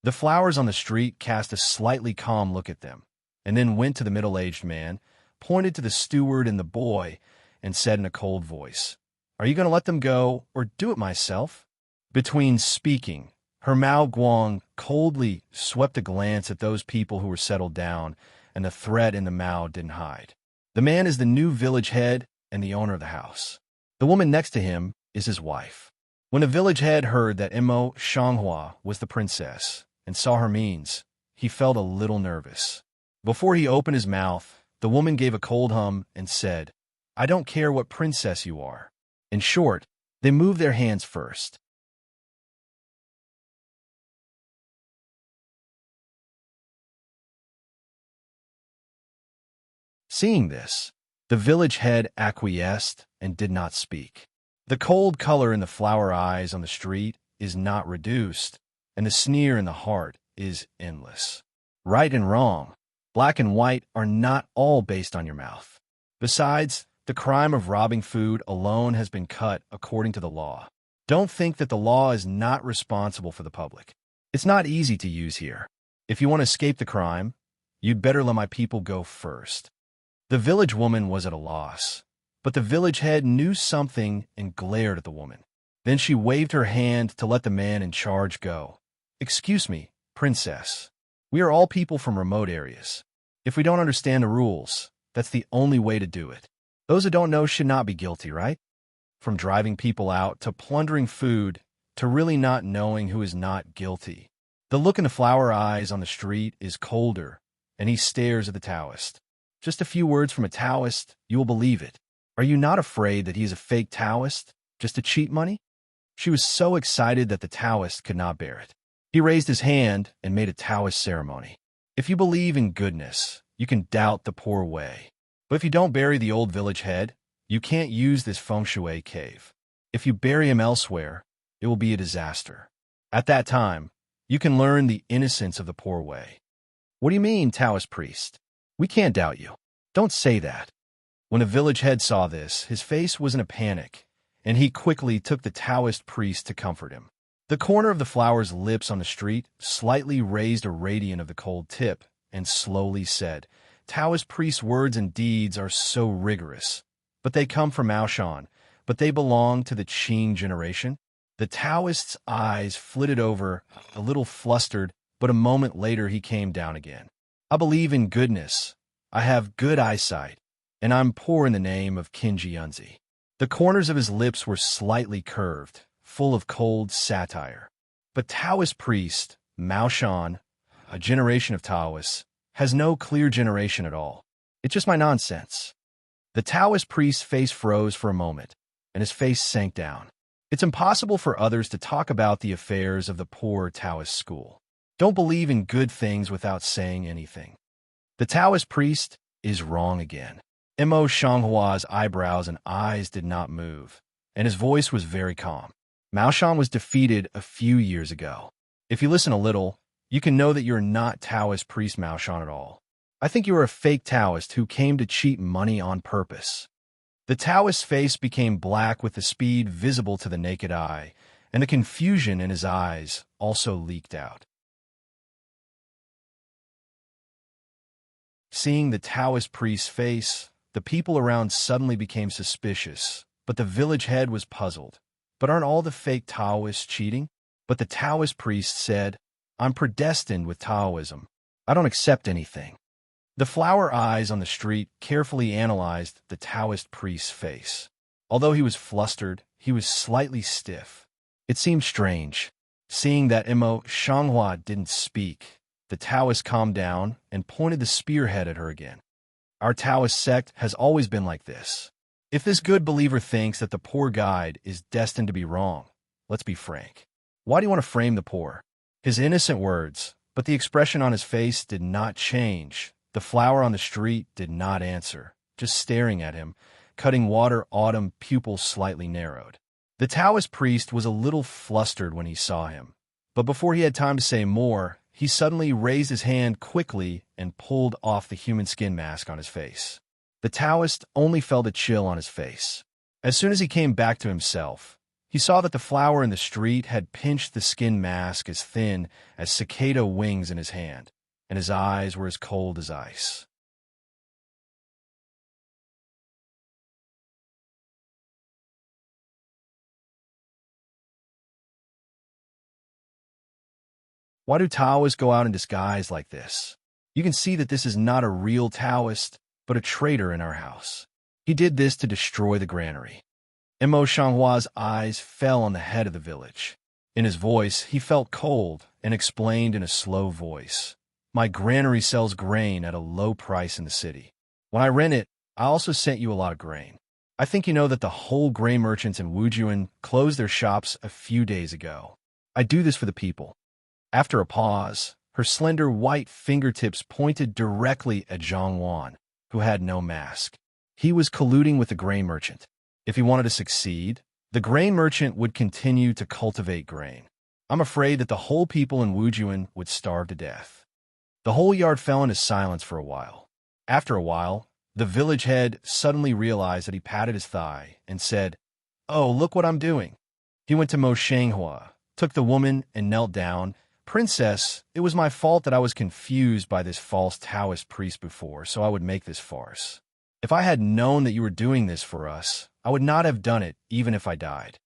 A: The flowers on the street cast a slightly calm look at them, and then went to the middle-aged man, pointed to the steward and the boy, and said in a cold voice, "Are you going to let them go, or do it myself?" Between speaking, Her Mao Guang coldly swept a glance at those people who were settled down, and the threat in the Mao didn't hide. The man is the new village head and the owner of the house. The woman next to him is his wife. When the village head heard that Imo Shanghua was the princess and saw her means, he felt a little nervous. Before he opened his mouth, the woman gave a cold hum and said, "I don't care what princess you are." In short, they moved their hands first. Seeing this, the village head acquiesced and did not speak. The cold color in the flower eyes on the street is not reduced, and the sneer in the heart is endless. Right and wrong, black and white are not all based on your mouth. Besides, the crime of robbing food alone has been cut according to the law. Don't think that the law is not responsible for the public. It's not easy to use here. If you want to escape the crime, you'd better let my people go first. The village woman was at a loss, but the village head knew something and glared at the woman. Then she waved her hand to let the man in charge go. "Excuse me, princess. We are all people from remote areas. If we don't understand the rules, that's the only way to do it. Those who don't know should not be guilty, right? From driving people out to plundering food to really not knowing who is not guilty." The look in the flower eyes on the street is colder, and he stares at the Taoist. Just a few words from a Taoist, you will believe it. Are you not afraid that he is a fake Taoist, just to cheat money? She was so excited that the Taoist could not bear it. He raised his hand and made a Taoist ceremony. If you believe in goodness, you can doubt the poor way. But if you don't bury the old village head, you can't use this feng shui cave. If you bury him elsewhere, it will be a disaster. At that time, you can learn the innocence of the poor way. What do you mean, Taoist priest? We can't doubt you. Don't say that. When the village head saw this, his face was in a panic, and he quickly took the Taoist priest to comfort him. The corner of the flower's lips on the street slightly raised a radiant of the cold tip and slowly said, "Taoist priest's words and deeds are so rigorous, but they come from Maoshan, but they belong to the Qing generation." The Taoist's eyes flitted over, a little flustered, but a moment later he came down again. "I believe in goodness. I have good eyesight, and I'm poor in the name of Kinji Yunzi." The corners of his lips were slightly curved, full of cold satire. But Taoist priest, Mao Shan, a generation of Taoists, has no clear generation at all. It's just my nonsense. The Taoist priest's face froze for a moment, and his face sank down. It's impossible for others to talk about the affairs of the poor Taoist school. Don't believe in good things without saying anything. The Taoist priest is wrong again. Mo Shanghua's eyebrows and eyes did not move, and his voice was very calm. Mao Shan was defeated a few years ago. If you listen a little, you can know that you're not Taoist priest Mao Shan at all. I think you are a fake Taoist who came to cheat money on purpose. The Taoist's face became black with the speed visible to the naked eye, and the confusion in his eyes also leaked out. Seeing the Taoist priest's face, the people around suddenly became suspicious, but the village head was puzzled. But aren't all the fake Taoists cheating? But the Taoist priest said, "I'm predestined with Taoism. I don't accept anything." The flower eyes on the street carefully analyzed the Taoist priest's face. Although he was flustered, he was slightly stiff. It seemed strange. Seeing that Mo Shanghua didn't speak, the Taoist calmed down and pointed the spearhead at her again. "Our Taoist sect has always been like this. If this good believer thinks that the poor guide is destined to be wrong, let's be frank. Why do you want to frame the poor?" His innocent words, but the expression on his face did not change. The flower on the street did not answer, just staring at him, cutting water autumn pupils slightly narrowed. The Taoist priest was a little flustered when he saw him, but before he had time to say more, he suddenly raised his hand quickly and pulled off the human skin mask on his face. The Taoist only felt a chill on his face. As soon as he came back to himself, he saw that the flower in the street had pinched the skin mask as thin as cicada wings in his hand, and his eyes were as cold as ice. Why do Taoists go out in disguise like this? You can see that this is not a real Taoist, but a traitor in our house. He did this to destroy the granary. Mo Shanghua's eyes fell on the head of the village. In his voice, he felt cold and explained in a slow voice. My granary sells grain at a low price in the city. When I rent it, I also sent you a lot of grain. I think you know that the whole grain merchants in Wujuan closed their shops a few days ago. I do this for the people. After a pause, her slender white fingertips pointed directly at Zhang Wan, who had no mask. He was colluding with the grain merchant. If he wanted to succeed, the grain merchant would continue to cultivate grain. I'm afraid that the whole people in Wujuan would starve to death. The whole yard fell into silence for a while. After a while, the village head suddenly realized that he patted his thigh and said, "Oh, look what I'm doing." He went to Mo Shanghua, took the woman and knelt down. "Princess, it was my fault that I was confused by this false Taoist priest before, so I would make this farce. If I had known that you were doing this for us, I would not have done it, even if I died."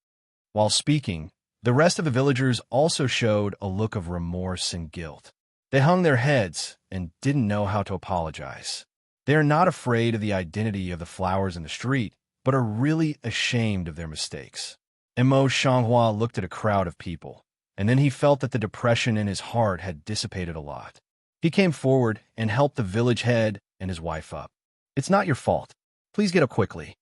A: While speaking, the rest of the villagers also showed a look of remorse and guilt. They hung their heads and didn't know how to apologize. They are not afraid of the identity of the flowers in the street, but are really ashamed of their mistakes. Mo Shanghua looked at a crowd of people, and then he felt that the depression in his heart had dissipated a lot. He came forward and helped the village head and his wife up. "It's not your fault. Please get up quickly."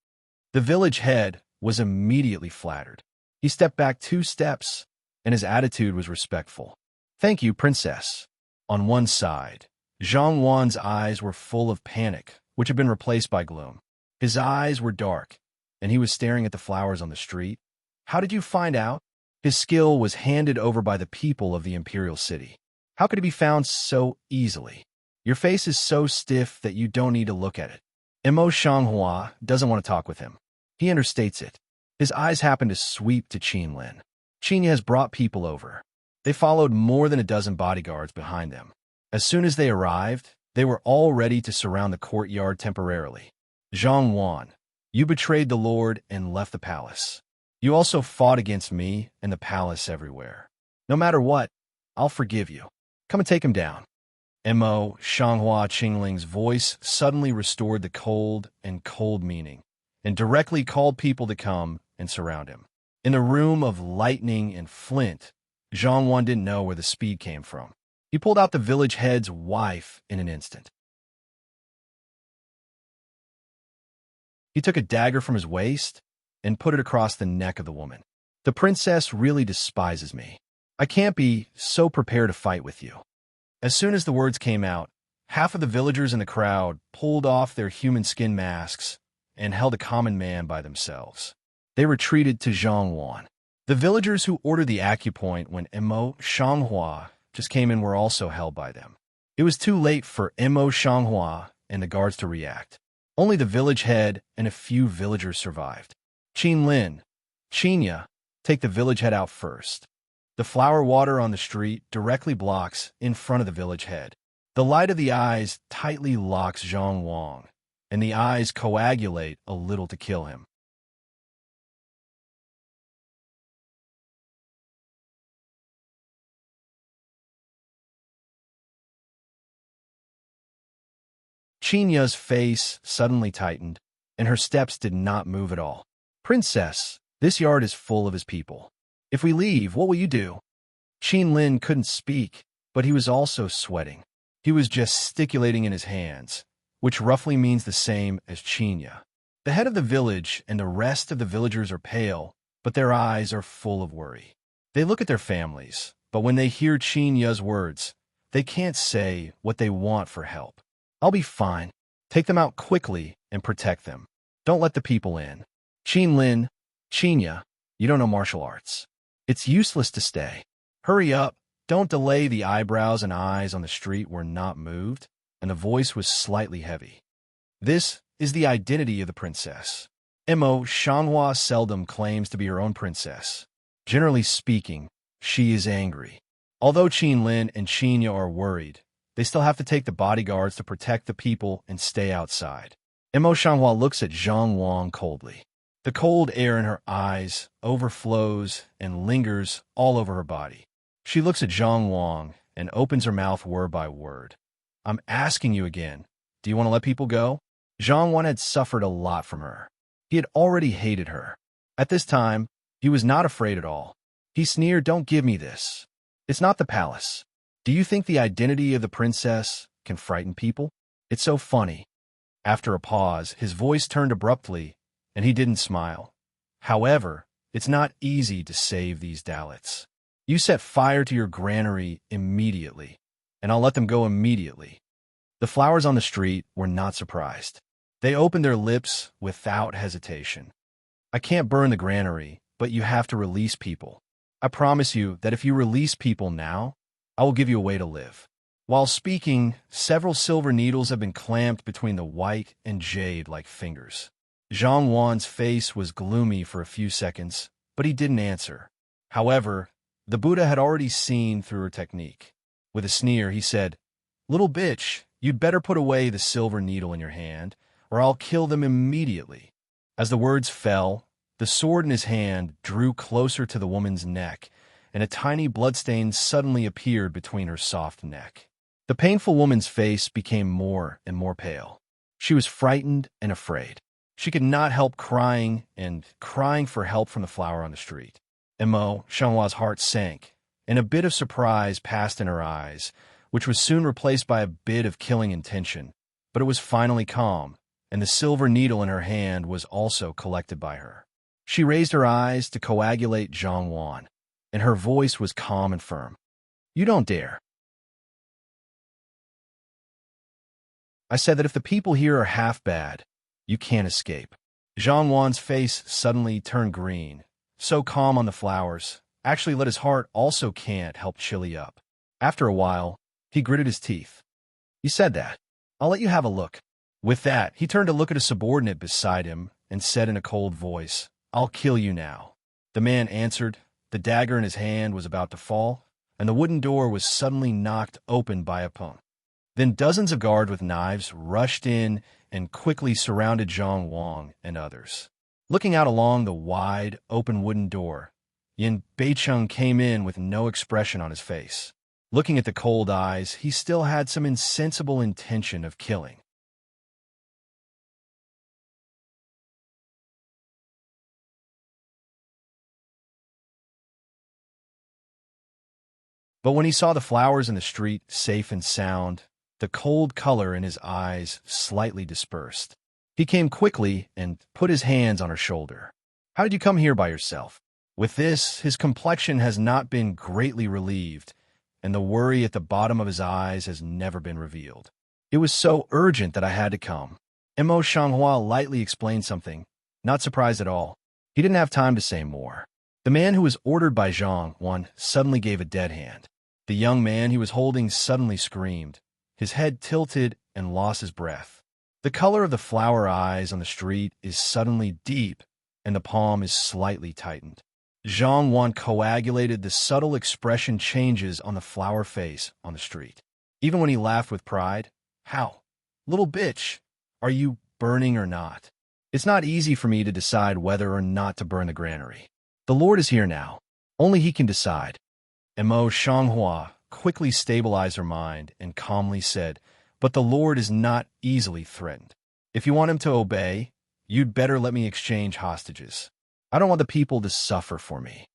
A: The village head was immediately flattered. He stepped back 2 steps, and his attitude was respectful. "Thank you, princess." On one side, Zhang Wan's eyes were full of panic, which had been replaced by gloom. His eyes were dark, and he was staring at the flowers on the street. "How did you find out?" His skill was handed over by the people of the imperial city. "How could it be found so easily? Your face is so stiff that you don't need to look at it." Mo Shanghua doesn't want to talk with him. He understates it. His eyes happen to sweep to Qin Lin. Qin has brought people over. They followed more than a dozen bodyguards behind them. As soon as they arrived, they were all ready to surround the courtyard temporarily. "Zhang Wan, you betrayed the Lord and left the palace. You also fought against me and the palace everywhere. No matter what, I'll forgive you. Come and take him down." Mo Shanghua Qingling's voice suddenly restored the cold meaning, and directly called people to come and surround him. In a room of lightning and flint, Zhang Wan didn't know where the speed came from. He pulled out the village head's wife in an instant. He took a dagger from his waist and put it across the neck of the woman. "The princess really despises me. I can't be so prepared to fight with you." As soon as the words came out, half of the villagers in the crowd pulled off their human skin masks and held a common man by themselves. They retreated to Zhang Wan. The villagers who ordered the acupoint when Mo Shanghua just came in were also held by them. It was too late for Mo Shanghua and the guards to react. Only the village head and a few villagers survived. "Qin Lin, Qinya, take the village head out first." The flower water on the street directly blocks in front of the village head. The light of the eyes tightly locks Zhang Wang, and the eyes coagulate a little to kill him. Chinya's face suddenly tightened, and her steps did not move at all. "Princess, this yard is full of his people. If we leave, what will you do?" Qin Lin couldn't speak, but he was also sweating. He was gesticulating in his hands, which roughly means the same as Chinya. The head of the village and the rest of the villagers are pale, but their eyes are full of worry. They look at their families, but when they hear Chinya's words, they can't say what they want for help. "I'll be fine. Take them out quickly and protect them. Don't let the people in." "Qin Lin, Chinya, you don't know martial arts. It's useless to stay. Hurry up. Don't delay." The eyebrows and eyes on the street were not moved, and the voice was slightly heavy. "This is the identity of the princess. Mo Shanghua seldom claims to be her own princess. Generally speaking, she is angry. Although Qin Lin and Chinya are worried, they still have to take the bodyguards to protect the people and stay outside." Mo Shanghua looks at Zhang Wang coldly. The cold air in her eyes overflows and lingers all over her body. She looks at Zhang Wang and opens her mouth word by word. I'm asking you again, do you want to let people go? Zhang Wan had suffered a lot from her. He had already hated her. At this time, he was not afraid at all. He sneered, don't give me this. It's not the palace. Do you think the identity of the princess can frighten people? It's so funny. After a pause, his voice turned abruptly, and he didn't smile. However, it's not easy to save these Dalits. You set fire to your granary immediately, and I'll let them go immediately. The flowers on the street were not surprised. They opened their lips without hesitation. I can't burn the granary, but you have to release people. I promise you that if you release people now, I will give you a way to live. While speaking, several silver needles have been clamped between the white and jade-like fingers. Zhang Wan's face was gloomy for a few seconds, but he didn't answer. However, the Buddha had already seen through her technique. With a sneer, he said, "Little bitch, you'd better put away the silver needle in your hand, or I'll kill them immediately." As the words fell, the sword in his hand drew closer to the woman's neck, and a tiny bloodstain suddenly appeared between her soft neck. The painful woman's face became more and more pale. She was frightened and afraid. She could not help crying for help from the flower on the street. Emo, Xianghua's heart sank, and a bit of surprise passed in her eyes, which was soon replaced by a bit of killing intention. But it was finally calm, and the silver needle in her hand was also collected by her. She raised her eyes to coagulate Zhang Wan, and her voice was calm and firm. "You don't dare. I said that if the people here are half bad, you can't escape." Zhang Wan's face suddenly turned green, so calm on the flowers, actually let his heart also can't help chilly up. After a while, he gritted his teeth. "You said that. I'll let you have a look." With that, he turned to look at a subordinate beside him and said in a cold voice, "I'll kill you now." The man answered. The dagger in his hand was about to fall, and the wooden door was suddenly knocked open by a punk. Then dozens of guards with knives rushed in and quickly surrounded Zhang Wang and others. Looking out along the wide, open wooden door, Yin Beicheng came in with no expression on his face. Looking at the cold eyes, he still had some insensible intention of killing. But when he saw the flowers in the street safe and sound, the cold color in his eyes slightly dispersed. He came quickly and put his hands on her shoulder. "How did you come here by yourself?" With this, his complexion has not been greatly relieved, and the worry at the bottom of his eyes has never been revealed. "It was so urgent that I had to come." Mo Shanghua lightly explained something, not surprised at all. He didn't have time to say more. The man who was ordered by Zhang Wan suddenly gave a dead hand. The young man he was holding suddenly screamed. His head tilted and lost his breath. The color of the flower eyes on the street is suddenly deep, and the palm is slightly tightened. Zhang Wan coagulated the subtle expression changes on the flower face on the street. Even when he laughed with pride, "How? Little bitch, are you burning or not? It's not easy for me to decide whether or not to burn the granary. The Lord is here now. Only he can decide." Mo Shanghua quickly stabilized her mind and calmly said, "But the Lord is not easily threatened. If you want him to obey, you'd better let me exchange hostages. I don't want the people to suffer for me."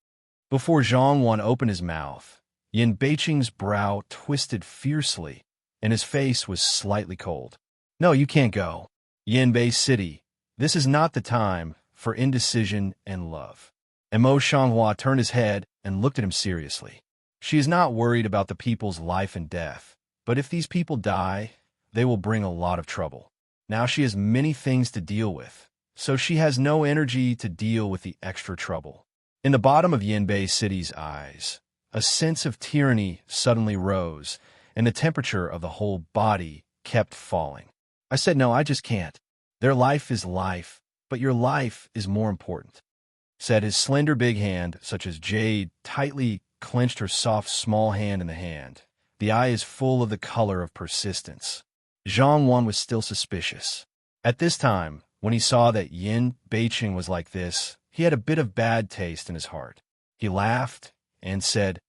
A: Before Zhang Wan opened his mouth, Yin Beicheng's brow twisted fiercely, and his face was slightly cold. "No, you can't go. Yanbei City, this is not the time for indecision and love." And Mo Shanghua turned his head and looked at him seriously. She is not worried about the people's life and death, but if these people die, they will bring a lot of trouble. Now she has many things to deal with, so she has no energy to deal with the extra trouble. In the bottom of Yanbei City's eyes, a sense of tyranny suddenly rose, and the temperature of the whole body kept falling. "I said no, I just can't. Their life is life, but your life is more important," said his slender big hand, such as jade, tightly clenched her soft small hand in the hand. The eye is full of the color of persistence. Zhang Wan was still suspicious. At this time, when he saw that Yin Beicheng was like this, he had a bit of bad taste in his heart. He laughed and said,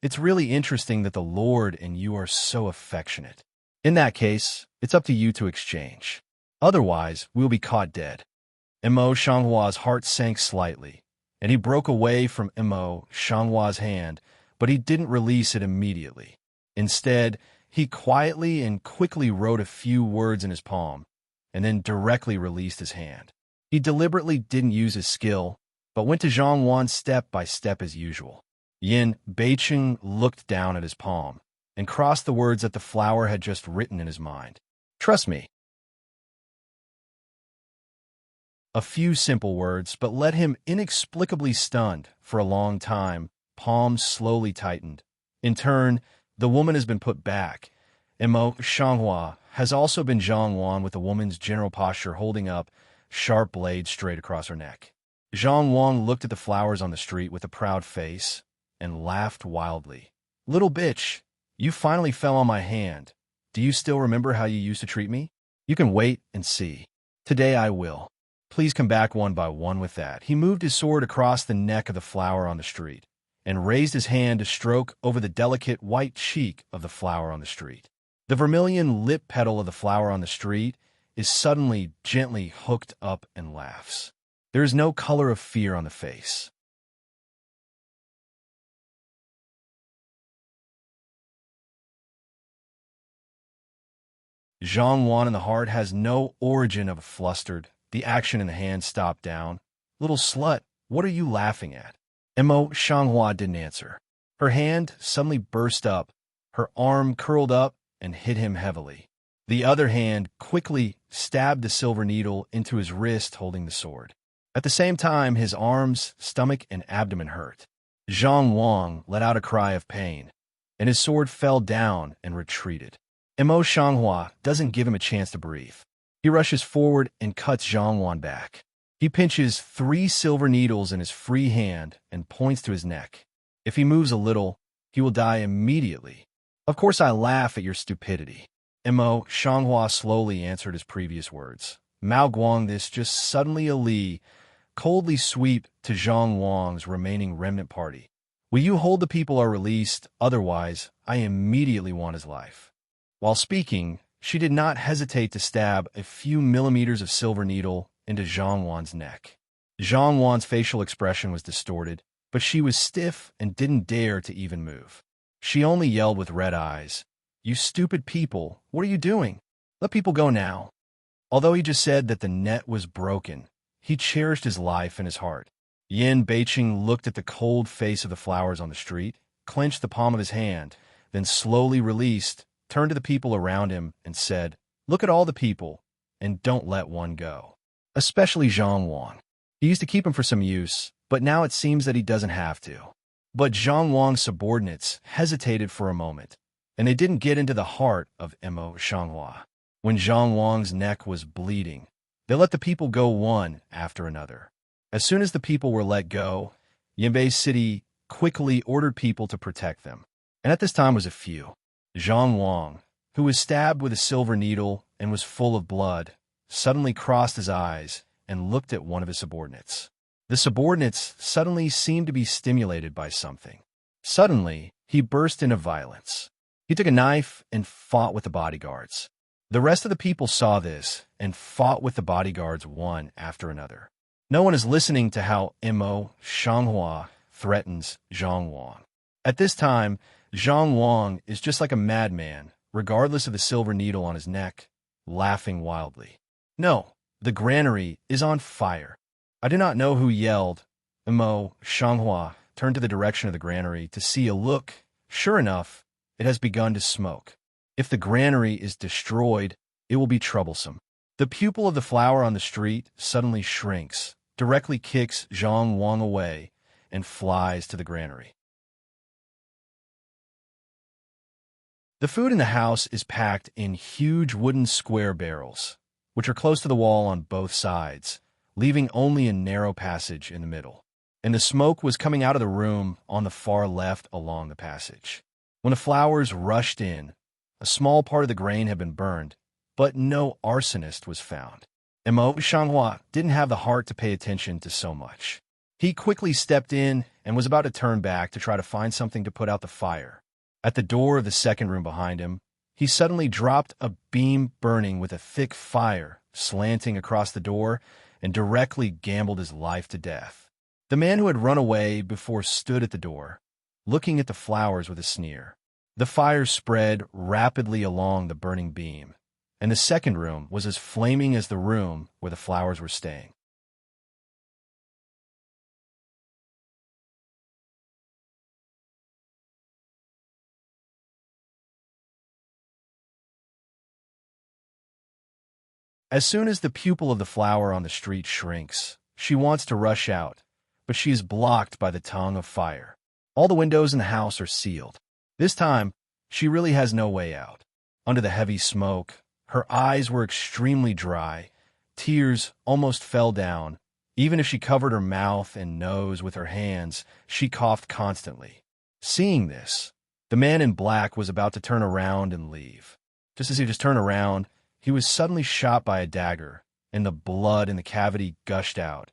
A: It's really interesting that the Lord and you are so affectionate. In that case, it's up to you to exchange. Otherwise, we'll be caught dead." Imo Shanghua's heart sank slightly, and he broke away from Imo Shanghua's hand, but he didn't release it immediately. Instead, he quietly and quickly wrote a few words in his palm, and then directly released his hand. He deliberately didn't use his skill, but went to Zhang Wan step by step as usual. Yin Beicheng looked down at his palm and crossed the words that the flower had just written in his mind. "Trust me." A few simple words, but left him inexplicably stunned. For a long time, palms slowly tightened. In turn, the woman has been put back. Imo Shanghua has also been Zhang Wan with the woman's general posture holding up sharp blades straight across her neck. Zhang Wan looked at the flowers on the street with a proud face and laughed wildly. "Little bitch, you finally fell on my hand. Do you still remember how you used to treat me? You can wait and see. Today I will. Please come back one by one." With that, he moved his sword across the neck of the flower on the street and raised his hand to stroke over the delicate white cheek of the flower on the street. The vermilion lip petal of the flower on the street is suddenly gently hooked up and laughs. There is no color of fear on the face. Zhang Wan in the heart has no origin of a flustered. The action in the hand stopped down. "Little slut, what are you laughing at?" Imo Shanghua didn't answer. Her hand suddenly burst up. Her arm curled up and hit him heavily. The other hand quickly stabbed the silver needle into his wrist holding the sword. At the same time, his arms, stomach, and abdomen hurt. Zhang Wang let out a cry of pain, and his sword fell down and retreated. Imo Shanghua doesn't give him a chance to breathe. He rushes forward and cuts Zhang Wan back. He pinches 3 silver needles in his free hand and points to his neck. If he moves a little, he will die immediately. "Of course I laugh at your stupidity." Imo Shanghua slowly answered his previous words. Mao Guang this just suddenly Ali coldly sweep to Zhang Wang's remaining remnant party. "Will you hold the people are released? Otherwise, I immediately want his life." While speaking, she did not hesitate to stab a few millimeters of silver needle into Zhang Wan's neck. Zhang Wan's facial expression was distorted, but she was stiff and didn't dare to even move. She only yelled with red eyes, "You stupid people, what are you doing? Let people go now." Although he just said that the net was broken, he cherished his life in his heart. Yin Beicheng looked at the cold face of the flowers on the street, clenched the palm of his hand, then slowly released, turned to the people around him, and said, "Look at all the people, and don't let one go. Especially Zhang Wang. He used to keep him for some use, but now it seems that he doesn't have to." But Zhang Wang's subordinates hesitated for a moment, and they didn't get into the heart of Imo Shanghua. When Zhang Wang's neck was bleeding, they let the people go one after another. As soon as the people were let go, Yinbei City quickly ordered people to protect them, and at this time was a few. Zhang Wang, who was stabbed with a silver needle and was full of blood, suddenly crossed his eyes and looked at one of his subordinates. The subordinates suddenly seemed to be stimulated by something. Suddenly, he burst into violence. He took a knife and fought with the bodyguards. The rest of the people saw this and fought with the bodyguards one after another. No one is listening to how Imo Shanghua threatens Zhang Wang. At this time, Zhang Wang is just like a madman, regardless of the silver needle on his neck, laughing wildly. "No, the granary is on fire." I do not know who yelled. Imo Shanghua turned to the direction of the granary to see a look. Sure enough, it has begun to smoke. If the granary is destroyed, it will be troublesome. The pupil of the flower on the street suddenly shrinks, directly kicks Zhang Wang away, and flies to the granary. The food in the house is packed in huge wooden square barrels, which are close to the wall on both sides, leaving only a narrow passage in the middle. And the smoke was coming out of the room on the far left along the passage. When the flowers rushed in, a small part of the grain had been burned, but no arsonist was found. Imo Shanghua didn't have the heart to pay attention to so much. He quickly stepped in and was about to turn back to try to find something to put out the fire. At the door of the second room behind him, he suddenly dropped a beam burning with a thick fire slanting across the door and directly gambled his life to death. The man who had run away before stood at the door, looking at the flowers with a sneer. The fire spread rapidly along the burning beam, and the second room was as flaming as the room where the flowers were staying. As soon as the pupil of the flower on the street shrinks, she wants to rush out, but she is blocked by the tongue of fire. All the windows in the house are sealed. This time, she really has no way out. Under the heavy smoke, her eyes were extremely dry. Tears almost fell down. Even if she covered her mouth and nose with her hands, she coughed constantly. Seeing this, the man in black was about to turn around and leave. Just as he just turned around, he was suddenly shot by a dagger, and the blood in the cavity gushed out,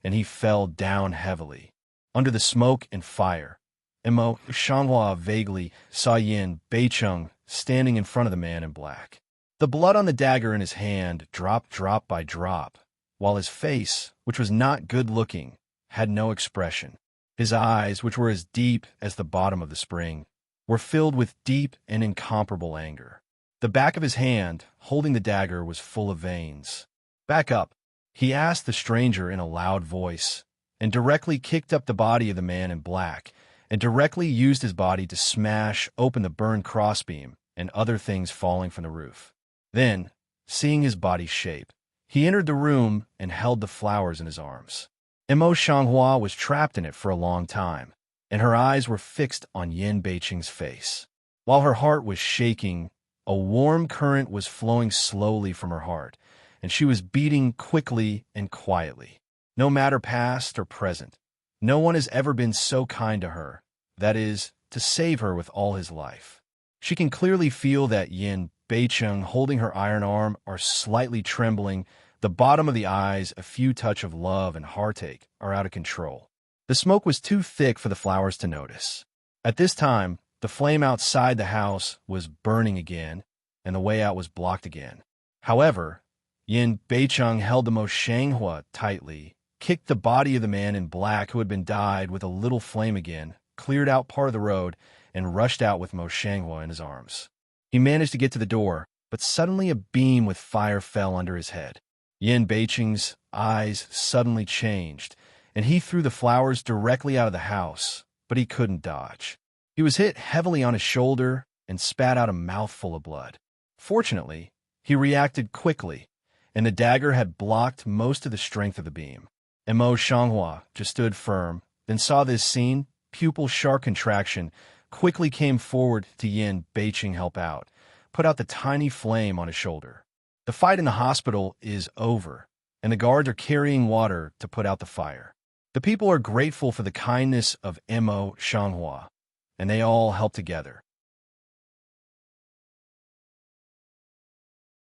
A: and he fell down heavily. Under the smoke and fire, Imo Shanghua vaguely saw Yin Beicheng standing in front of the man in black. The blood on the dagger in his hand dropped drop by drop, while his face, which was not good-looking, had no expression. His eyes, which were as deep as the bottom of the spring, were filled with deep and incomparable anger. The back of his hand, holding the dagger, was full of veins. "Back up," he asked the stranger in a loud voice, and directly kicked up the body of the man in black, and directly used his body to smash open the burned crossbeam and other things falling from the roof. Then, seeing his body's shape, he entered the room and held the flowers in his arms. Imo Shanghua was trapped in it for a long time, and her eyes were fixed on Yin Beicheng's face. While her heart was shaking, a warm current was flowing slowly from her heart, and she was beating quickly and quietly. No matter past or present, no one has ever been so kind to her, that is, to save her with all his life. She can clearly feel that Yin Beicheng holding her iron arm are slightly trembling, the bottom of the eyes, a few touch of love and heartache, are out of control. The smoke was too thick for the flowers to notice. At this time, the flame outside the house was burning again, and the way out was blocked again. However, Yin Beicheng held the Mo Shanghua tightly, kicked the body of the man in black who had been dyed with a little flame again, cleared out part of the road, and rushed out with Mo Shanghua in his arms. He managed to get to the door, but suddenly a beam with fire fell under his head. Yin Beicheng's eyes suddenly changed, and he threw the flowers directly out of the house, but he couldn't dodge. He was hit heavily on his shoulder and spat out a mouthful of blood. Fortunately, he reacted quickly, and the dagger had blocked most of the strength of the beam. Imo Shanghua just stood firm, then saw this scene, pupil sharp contraction, quickly came forward to Yin Beicheng help out, put out the tiny flame on his shoulder. The fight in the hospital is over, and the guards are carrying water to put out the fire. The people are grateful for the kindness of Imo Shanghua, and they all help together.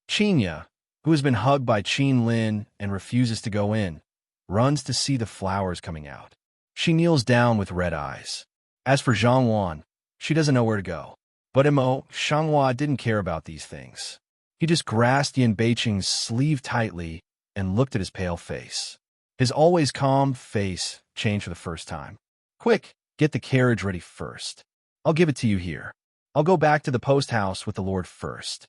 A: Qinya, who has been hugged by Qin Lin and refuses to go in, runs to see the flowers coming out. She kneels down with red eyes. As for Zhang Wan, she doesn't know where to go. But Imo Shanghua didn't care about these things. He just grasped Yin Beicheng's sleeve tightly and looked at his pale face. His always calm face changed for the first time. "Quick, get the carriage ready first. I'll give it to you here. I'll go back to the post house with the Lord first."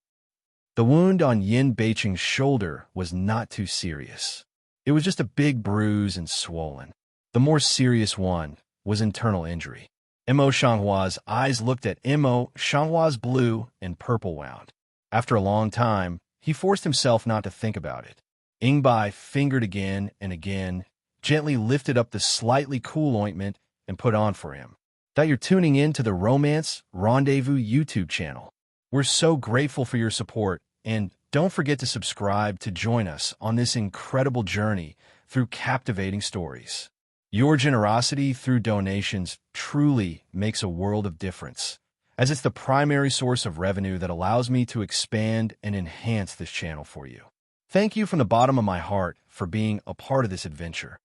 A: The wound on Yin Beicheng's shoulder was not too serious. It was just a big bruise and swollen. The more serious one was internal injury. Imo Shanghua's eyes looked at Imo Shanghua's blue and purple wound. After a long time, he forced himself not to think about it. Ingbai fingered again and again, gently lifted up the slightly cool ointment and put on for him. That you're tuning in to the Romance Rendezvous YouTube channel. We're so grateful for your support, and don't forget to subscribe to join us on this incredible journey through captivating stories. Your generosity through donations truly makes a world of difference, as it's the primary source of revenue that allows me to expand and enhance this channel for you. Thank you from the bottom of my heart for being a part of this adventure.